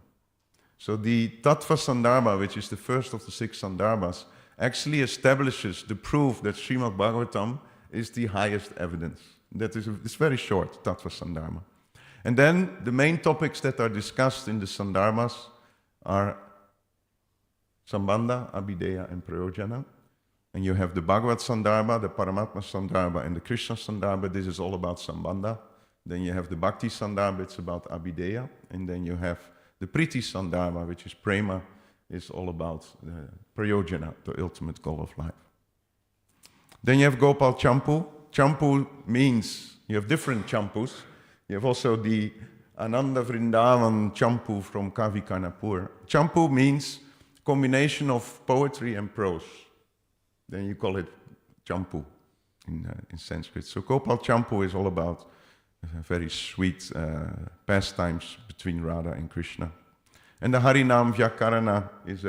So the Tattva Sandarbha, which is the first of the 6 Sandarbhas, actually establishes the proof that Srimad Bhagavatam is the highest evidence. It's very short, Tattva Sandarbha. And then the main topics that are discussed in the Sandarbhas are Sambandha, Abhideya, and Prayojana. And you have the Bhagavad Sandarbha, the Paramatma Sandarbha, and the Krishna Sandarbha. This is all about Sambandha. Then you have the Bhakti Sandarbha, it's about Abhideya. And then you have the Priti Sandarbha, which is Prema, is all about Prayojana, the ultimate goal of life. Then you have Gopal Champu. Champu means, you have different Champus. You have also the Ananda Vrindavan Champu from Kavi Karnapur. Champu means combination of poetry and prose. Then you call it Champu in Sanskrit. So Gopal Champu is all about very sweet pastimes between Radha and Krishna. And the Harinam Vyakarana is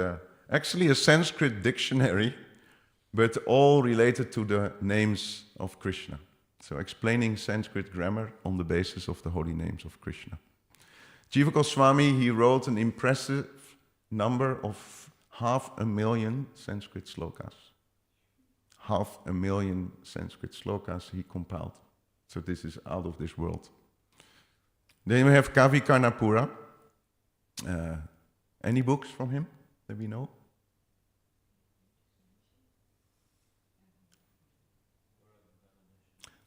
actually a Sanskrit dictionary, but all related to the names of Krishna. So explaining Sanskrit grammar on the basis of the holy names of Krishna. Jiva Goswami, he wrote an impressive number of 500,000 Sanskrit slokas. 500,000 Sanskrit slokas he compiled. So this is out of this world. Then we have Kavi Karnapura. Any books from him that we know?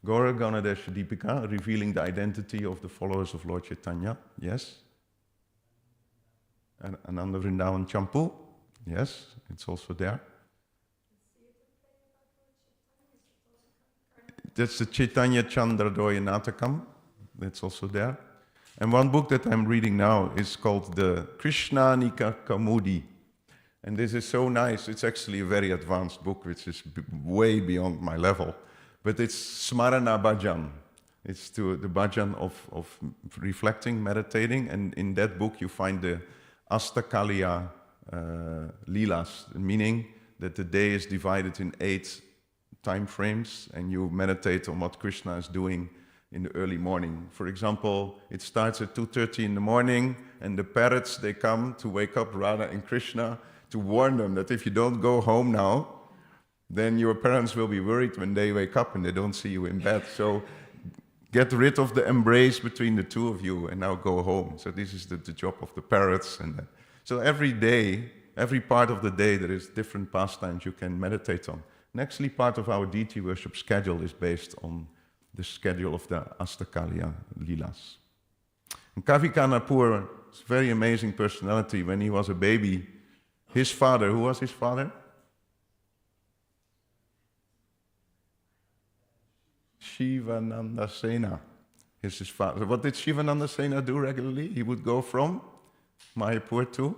Gaura Ganadesha Deepika, revealing the identity of the followers of Lord Chaitanya. Yes. And Ananda Vrindavan Champu. Yes, it's also there. That's the Chaitanya Chandradoya Natakam. That's also there. And one book that I'm reading now is called the Krishna Nika Kamudi. And this is so nice. It's actually a very advanced book, which is way beyond my level. But it's Smarana Bhajan. It's to the bhajan of reflecting, meditating. And in that book you find the Astakaliya Leelas, meaning that the day is divided in 8 time frames and you meditate on what Krishna is doing in the early morning. For example, it starts at 2:30 in the morning and the parrots, they come to wake up Radha and Krishna to warn them that if you don't go home now, then your parents will be worried when they wake up and they don't see you in bed. So get rid of the embrace between the two of you and now go home. So this is the job of the parrots. And so every day, every part of the day, there is different pastimes you can meditate on. And actually part of our deity worship schedule is based on the schedule of the Astakaliya Leelas. And Kavi Karnapur is a very amazing personality. When he was a baby, his father, who was his father? Shivananda Sena is his father. What did Shivananda Sena do regularly? He would go from Mayapur to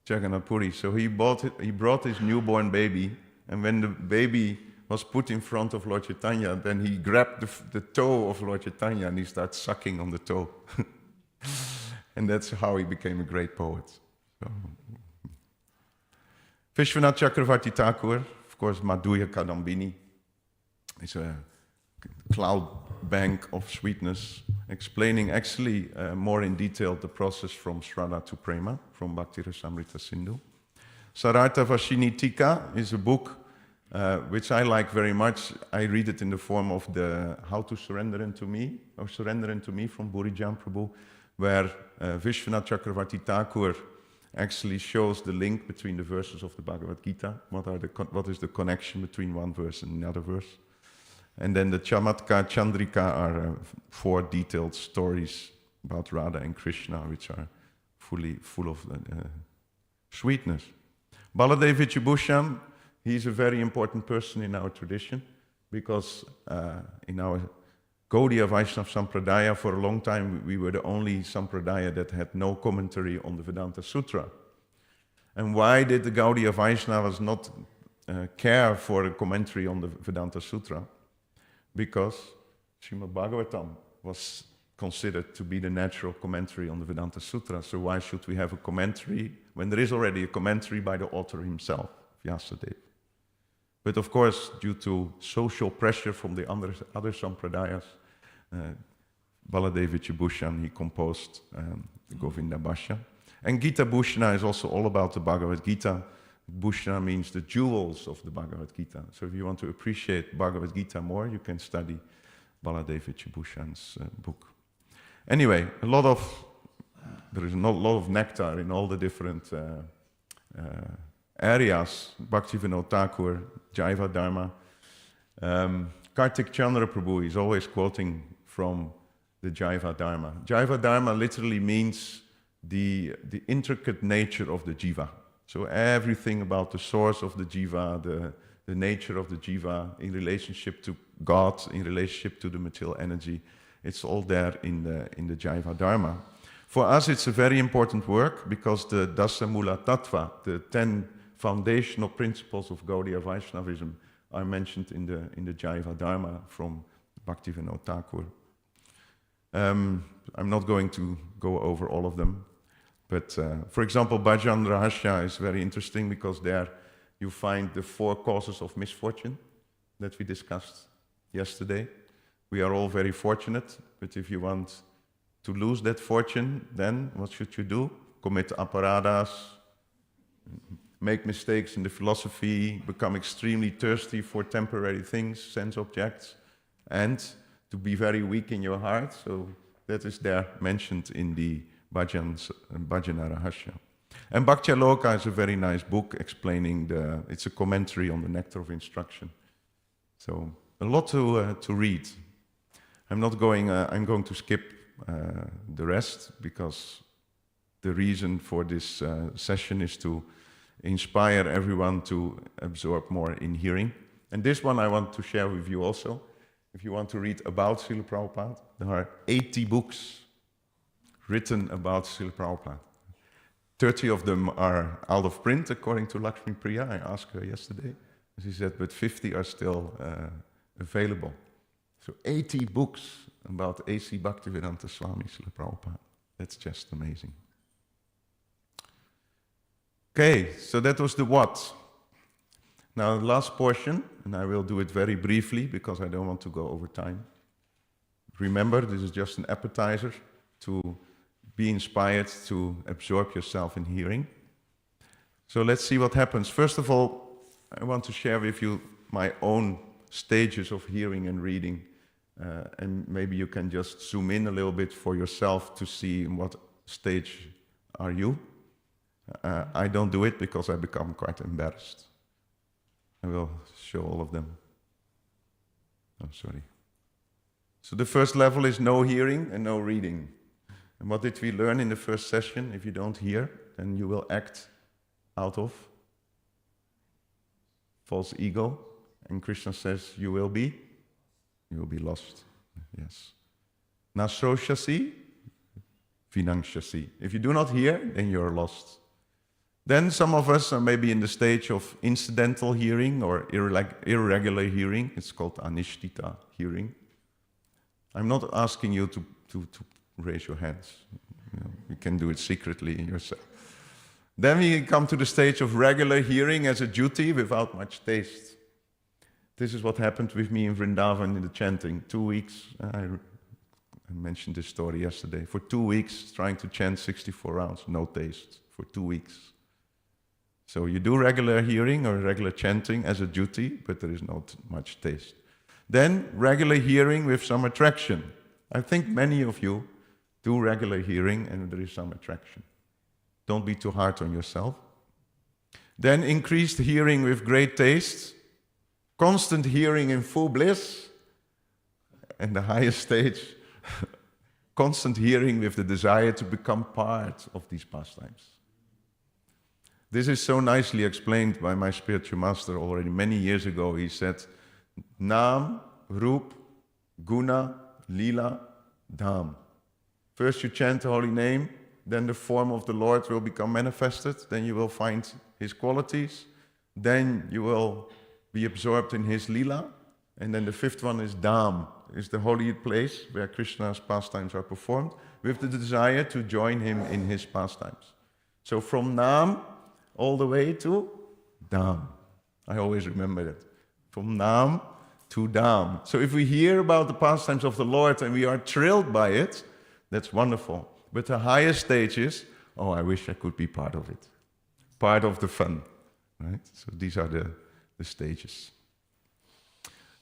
Jagannath Puri. So he brought his newborn baby, and when the baby was put in front of Lord Chaitanya, then he grabbed the toe of Lord Chaitanya and he started sucking on the toe. And that's how he became a great poet. So. Vishwanath Chakravarti Thakur, of course, Madhurya Kadambini, is a cloud bank of sweetness, explaining actually more in detail the process from Shraddha to Prema, from Bhakti Rasamrita Sindhu. Sarartha Vashini Tika is a book which I like very much. I read it in the form of the How to Surrender Unto Me, or Surrender Unto Me from Burijan Prabhu, where Vishwanath Chakravarti Thakur actually shows the link between the verses of the Bhagavad Gita. What is the connection between one verse and another verse? And then the Chamatka Chandrika are 4 detailed stories about Radha and Krishna, which are full of sweetness. Baladev Vichibhushan, he's a very important person in our tradition, because in our Gaudiya Vaishnava Sampradaya, for a long time we were the only Sampradaya that had no commentary on the Vedanta Sutra. And why did the Gaudiya Vaishnavas not care for a commentary on the Vedanta Sutra? Because Srimad Bhagavatam was considered to be the natural commentary on the Vedanta Sutra. So why should we have a commentary when there is already a commentary by the author himself, Vyasadeva? But of course, due to social pressure from the other Sampradayas, Baladev Vichibhushan, he composed the Govinda Bhashya. And Gita Bhushana is also all about the Bhagavad Gita. Bhushana means the jewels of the Bhagavad Gita. So if you want to appreciate Bhagavad Gita more, you can study Baladev Vidyabhushan's book. Anyway, there is a lot of nectar in all the different areas. Bhaktivinoda Thakur, Jaiva Dharma. Kartik Chandra Prabhu is always quoting from the Jaiva Dharma. Jaiva Dharma literally means the intricate nature of the jiva. So everything about the source of the jiva, the nature of the jiva in relationship to God, in relationship to the material energy, it's all there in the Jaiva Dharma. For us, it's a very important work because the Dasa Mula Tattva, the 10 foundational principles of Gaudiya Vaishnavism, are mentioned in the Jaiva Dharma from Bhaktivinoda Thakur. I'm not going to go over all of them, but for example, Bhajan Rahasya is very interesting because there you find the 4 causes of misfortune that we discussed yesterday. We are all very fortunate, but if you want to lose that fortune, then what should you do? Commit aparadas, make mistakes in the philosophy, become extremely thirsty for temporary things, sense objects, and to be very weak in your heart. So that is there mentioned in the Bhajana Rahasya. And Bhaktyaloka is a very nice book explaining it's a commentary on the Nectar of Instruction. So a lot to read. I'm going to skip the rest because the reason for this session is to inspire everyone to absorb more in hearing. And this one I want to share with you also. If you want to read about Srila Prabhupada, there are 80 books written about Srila Prabhupada. 30 of them are out of print, according to Lakshmi Priya. I asked her yesterday. She said, but 50 are still available. So 80 books about A.C. Bhaktivedanta Swami Srila Prabhupada. That's just amazing. Okay, so that was the what. Now the last portion, and I will do it very briefly because I don't want to go over time. Remember, this is just an appetizer to be inspired to absorb yourself in hearing. So let's see what happens. First of all, I want to share with you my own stages of hearing and reading. And maybe you can just zoom in a little bit for yourself to see in what stage are you. I don't do it because I become quite embarrassed. I will show all of them. Oh, sorry. So the first level is no hearing and no reading. And what did we learn in the first session? If you don't hear, then you will act out of false ego. And Krishna says, you will be lost. Yes. Nasroshasi, vinangshasi. If you do not hear, then you're lost. Then some of us are maybe in the stage of incidental hearing or irregular hearing. It's called anishtita hearing. I'm not asking you to raise your hands. You can do it secretly in yourself. Then we come to the stage of regular hearing as a duty without much taste. This is what happened with me in Vrindavan in the chanting. 2 weeks, I mentioned this story yesterday. For 2 weeks, trying to chant 64 rounds, no taste, for 2 weeks. So you do regular hearing or regular chanting as a duty, but there is not much taste. Then regular hearing with some attraction. I think many of you do regular hearing and there is some attraction. Don't be too hard on yourself. Then increased hearing with great taste. Constant hearing in full bliss. And the highest stage, constant hearing with the desire to become part of these pastimes. This is so nicely explained by my spiritual master already many years ago. He said, Naam, Roop, Guna, Lila, Dham. First you chant the holy name, then the form of the Lord will become manifested, then you will find his qualities, then you will be absorbed in his Lila, and then the fifth one is Dham, is the holy place where Krishna's pastimes are performed, with the desire to join him in his pastimes. So from Naam all the way to Dham. I always remember that. From Naam to Dham. So if we hear about the pastimes of the Lord and we are thrilled by it, that's wonderful. But the highest stages oh, I wish I could be part of it. Part of the fun, right? So these are the stages.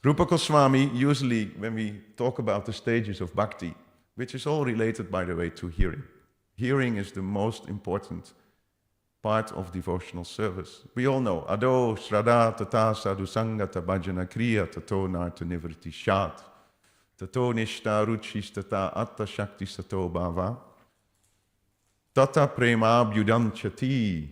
Rupa Goswami, usually when we talk about the stages of bhakti, which is all related, by the way, to hearing. Hearing is the most important part of devotional service. We all know, ado shraddha tata sadhu sangata bhajana kriya tato narta nivriti shat tato nishta ruchis tata atta shakti sato bhava tata prema abhyudanchati.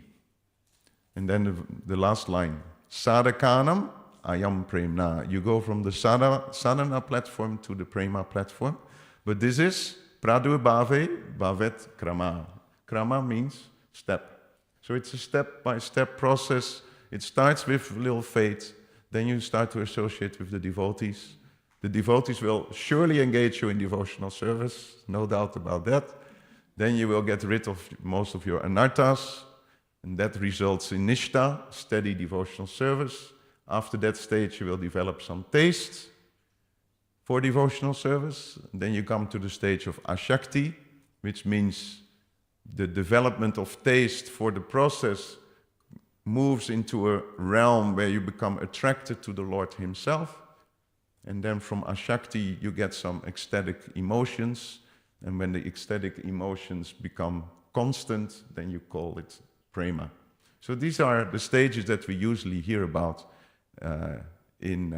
And then the last line, sadhakanam ayam premna. You go from the sadhana platform to the prema platform, but this is pradurbhave bhavet krama. Krama means step. So it's a step-by-step process. It starts with little faith, then you start to associate with the devotees. The devotees will surely engage you in devotional service, no doubt about that. Then you will get rid of most of your anarthas, and that results in nishta, steady devotional service. After that stage, you will develop some taste for devotional service. Then you come to the stage of ashakti, which means the development of taste for the process moves into a realm where you become attracted to the Lord Himself. And then from ashakti, you get some ecstatic emotions. And when the ecstatic emotions become constant, then you call it prema. So these are the stages that we usually hear about in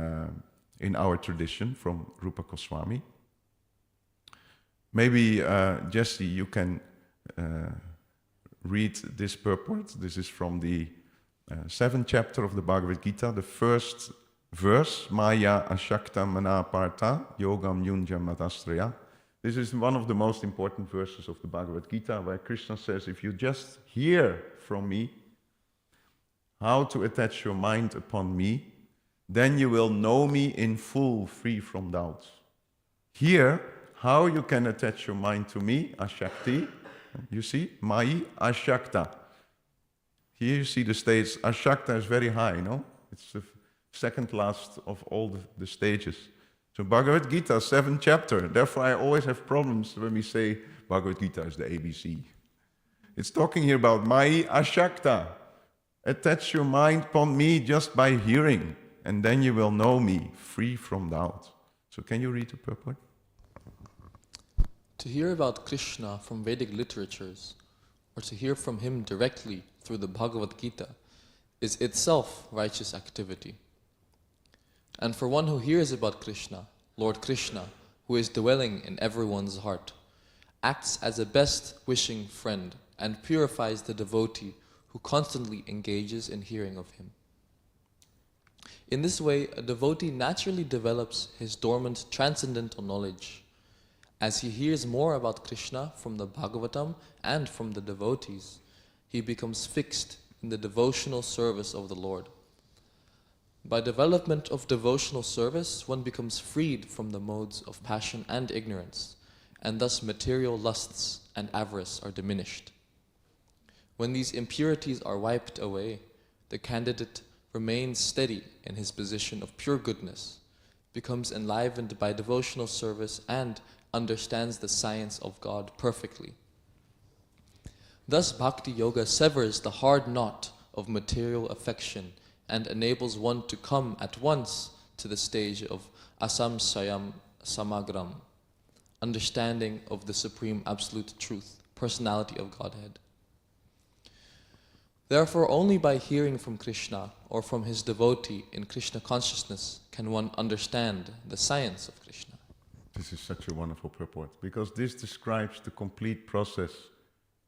our tradition from Rupa Goswami. Maybe, Jesse, you can read this purport. This is from the 7th chapter of the Bhagavad Gita, the first verse, Maya Ashakta Manaparta Yogam Yunja Matastraya. This is one of the most important verses of the Bhagavad Gita, where Krishna says, if you just hear from me how to attach your mind upon me, then you will know me in full, free from doubts. Here, how you can attach your mind to me, Ashakti, you see, Mai Ashakta. Here you see the stages. Ashakta is very high, no? It's the second last of all the stages. So Bhagavad Gita, 7th chapter. Therefore I always have problems when we say Bhagavad Gita is the ABC. It's talking here about Mai Ashakta. Attach your mind upon me just by hearing, and then you will know me, free from doubt. So can you read the purport? To hear about Krishna from Vedic literatures, or to hear from him directly through the Bhagavad Gita, is itself righteous activity. And for one who hears about Krishna, Lord Krishna, who is dwelling in everyone's heart, acts as a best wishing friend and purifies the devotee who constantly engages in hearing of him. In this way, a devotee naturally develops his dormant transcendental knowledge. As he hears more about Krishna from the Bhagavatam and from the devotees, he becomes fixed in the devotional service of the Lord. By development of devotional service, one becomes freed from the modes of passion and ignorance, and thus material lusts and avarice are diminished. When these impurities are wiped away, the candidate remains steady in his position of pure goodness, becomes enlivened by devotional service, and understands the science of God perfectly. Thus Bhakti Yoga severs the hard knot of material affection and enables one to come at once to the stage of asamsayam samagram, understanding of the Supreme Absolute Truth, personality of Godhead. Therefore, only by hearing from Krishna or from his devotee in Krishna consciousness can one understand the science of Krishna. This is such a wonderful purport, because this describes the complete process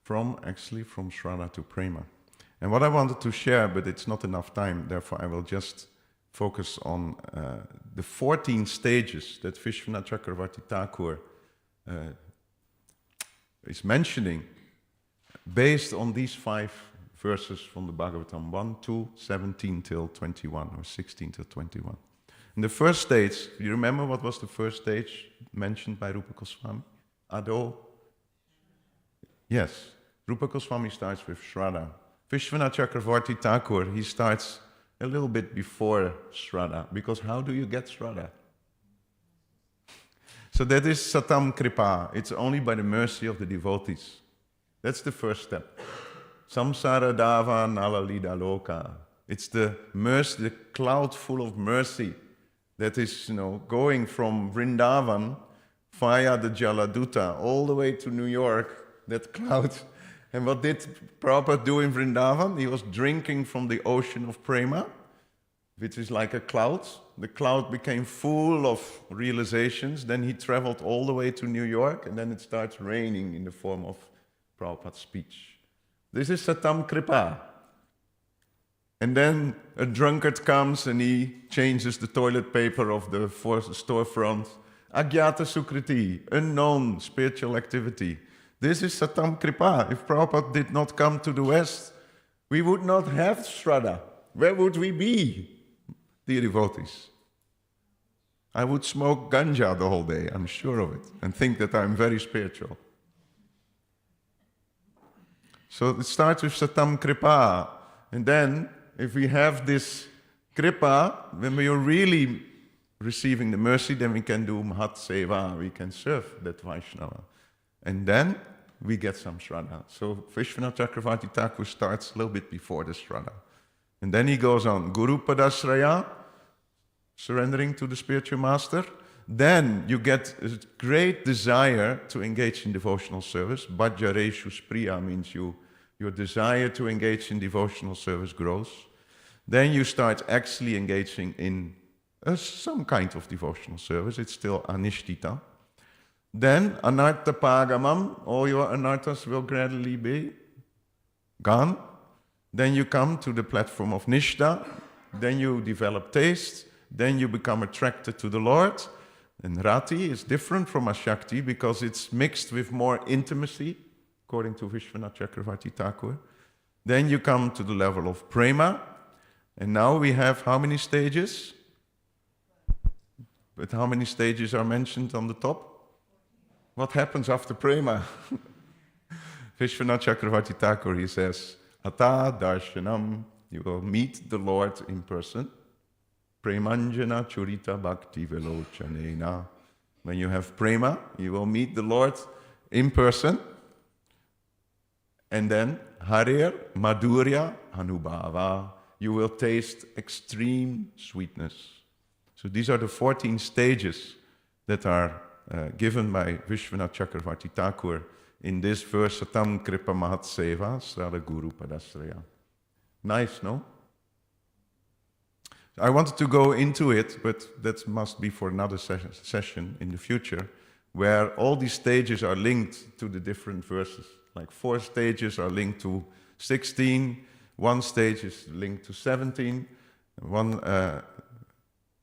from Shraddha to Prema. And what I wanted to share, but it's not enough time, therefore I will just focus on the 14 stages that Vishwanath Chakravarti Thakur is mentioning based on these 5 verses from the Bhagavatam, 1, 2, 17 till 21, or 16 till 21. In the first stage, you remember what was the first stage mentioned by Rupa Goswami? Ado? Yes, Rupa Goswami starts with Shraddha. Vishwanath Chakravarti Thakur, he starts a little bit before Shraddha, because how do you get Shraddha? So that is Satam Kripa, it's only by the mercy of the devotees. That's the first step. Samsara dava nalalida loka. It's the mercy, the cloud full of mercy that is, going from Vrindavan via the Jaladuta all the way to New York, that cloud. And what did Prabhupada do in Vrindavan? He was drinking from the ocean of prema, which is like a cloud. The cloud became full of realizations. Then he traveled all the way to New York, and then it starts raining in the form of Prabhupada's speech. This is Satam Kripa. And then a drunkard comes and he changes the toilet paper of the storefront. Agyata Sukriti, unknown spiritual activity. This is Satam Kripa. If Prabhupada did not come to the West, we would not have Shraddha. Where would we be, dear devotees? I would smoke ganja the whole day, I'm sure of it, and think that I'm very spiritual. So it starts with Satam Kripa. And then, if we have this Kripa, when we are really receiving the mercy, then we can do Mahat Seva, we can serve that Vaishnava. And then we get some Shraddha. So Vishwanath Chakravarti Thakur starts a little bit before the Shraddha. And then he goes on, Guru Padasraya, surrendering to the spiritual master. Then you get a great desire to engage in devotional service. Bhajareshu Spriya means your desire to engage in devotional service grows. Then you start actually engaging in some kind of devotional service. It's still anishtita. Then anartha pagamam, all your anarthas will gradually be gone. Then you come to the platform of nishta. Then you develop taste. Then you become attracted to the Lord. And rati is different from ashakti because it's mixed with more intimacy, according to Vishwanath Chakravarti Thakur. Then you come to the level of prema. And now we have how many stages? But how many stages are mentioned on the top? What happens after prema? Vishwanath Chakravarti Thakur, he says, Ata darshanam, you will meet the Lord in person. Premanjana churita bhakti velochanena. When you have prema, you will meet the Lord in person. And then harir madhurya anubhava. You will taste extreme sweetness. So these are the 14 stages that are given by Vishwanath Chakravarti Thakur in this verse, Satam Kripa Mahat Seva, Srada Guru Padasraya. Nice, no? I wanted to go into it, but that must be for another session in the future, where all these stages are linked to the different verses. Like 4 stages are linked to 16, 1 stage is linked to 17,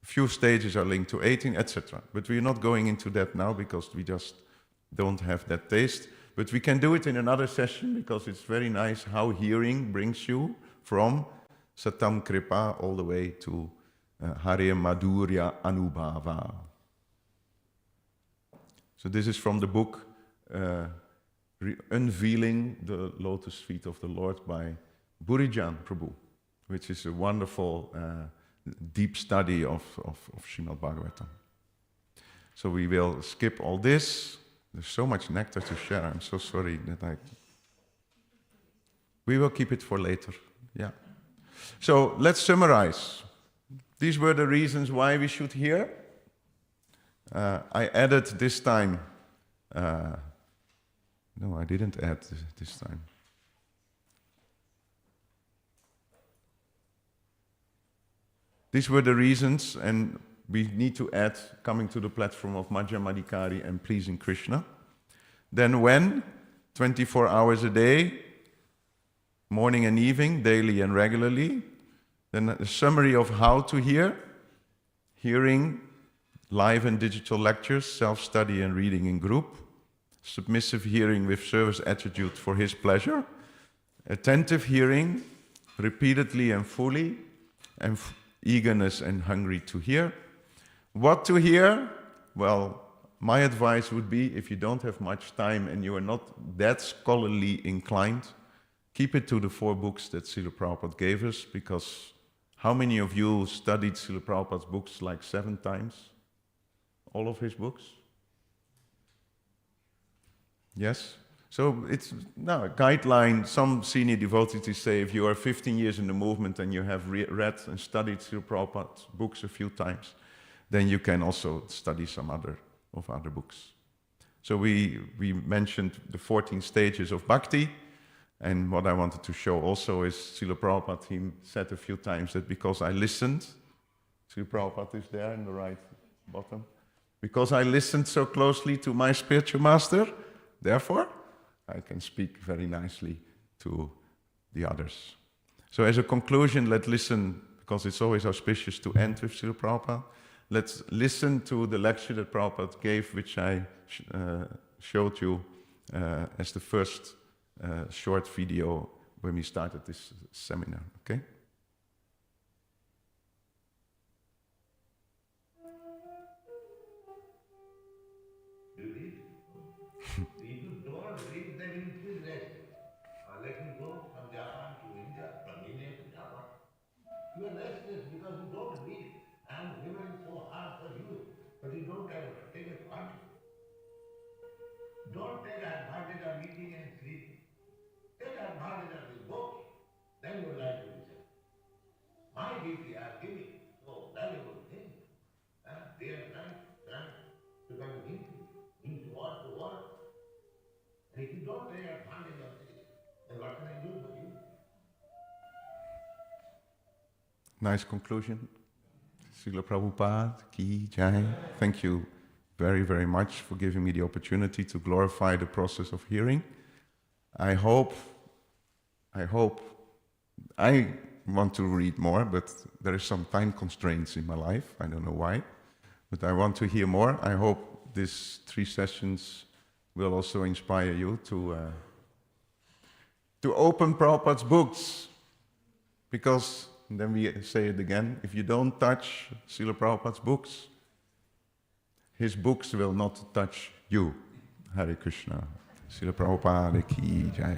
few stages are linked to 18, etc. But we're not going into that now because we just don't have that taste. But we can do it in another session because it's very nice how hearing brings you from Satam Kripa all the way to Hare Madhurya Anubhava. So this is from the book Unveiling the Lotus Feet of the Lord by Burijan Prabhu, which is a wonderful deep study of Srimad Bhagavatam. So we will skip all this. There's so much nectar to share. I'm so sorry that we will keep it for later. Yeah. So let's summarize. These were the reasons why we should hear. I added this time. No, I didn't add this time. These were the reasons, and we need to add coming to the platform of Madhyamadikari and pleasing Krishna. Then when? 24 hours a day, morning and evening, daily and regularly. Then a summary of how to hear. Hearing, live and digital lectures, self-study and reading in group. Submissive hearing with service attitude for his pleasure. Attentive hearing, repeatedly and fully, and eagerness and hungry to hear. What to hear? Well, my advice would be, if you don't have much time and you are not that scholarly inclined, keep it to the 4 books that Srila Prabhupada gave us, because how many of you studied Srila Prabhupada's books like 7 times? All of his books? Yes? So it's now a guideline. Some senior devotees say if you are 15 years in the movement and you have read and studied Srila Prabhupada's books a few times, then you can also study some other books. So we mentioned the 14 stages of bhakti, and what I wanted to show also is Srila Prabhupada, he said a few times that because I listened, Srila Prabhupada is there in the right bottom, because I listened so closely to my spiritual master, therefore I can speak very nicely to the others. So as a conclusion, let's listen, because it's always auspicious to end with Srila Prabhupada. Let's listen to the lecture that Prabhupada gave, which I showed you as the first short video when we started this seminar, okay? You read? If you don't read, then you feel rest. Let me go from Japan to India, from India to Japan. You are restless because you don't read. I am given so hard for you, but you don't take advantage. Don't take advantage of eating and sleeping. Take advantage of the books. Then your life will be set. My duty I am giving so valuable things. Day and night, to come into what the world. And if you don't take advantage of this, then what can I do for you? Nice conclusion. Srila Prabhupada ki jai. Thank you very, very much for giving me the opportunity to glorify the process of hearing. I hope, I want to read more, but there is some time constraints in my life. I don't know why, but I want to hear more. I hope these 3 sessions will also inspire you to open Prabhupada's books, because and then we say it again, if you don't touch Srila Prabhupada's books, his books will not touch you. Hare Krishna. Srila Prabhupada ki jai.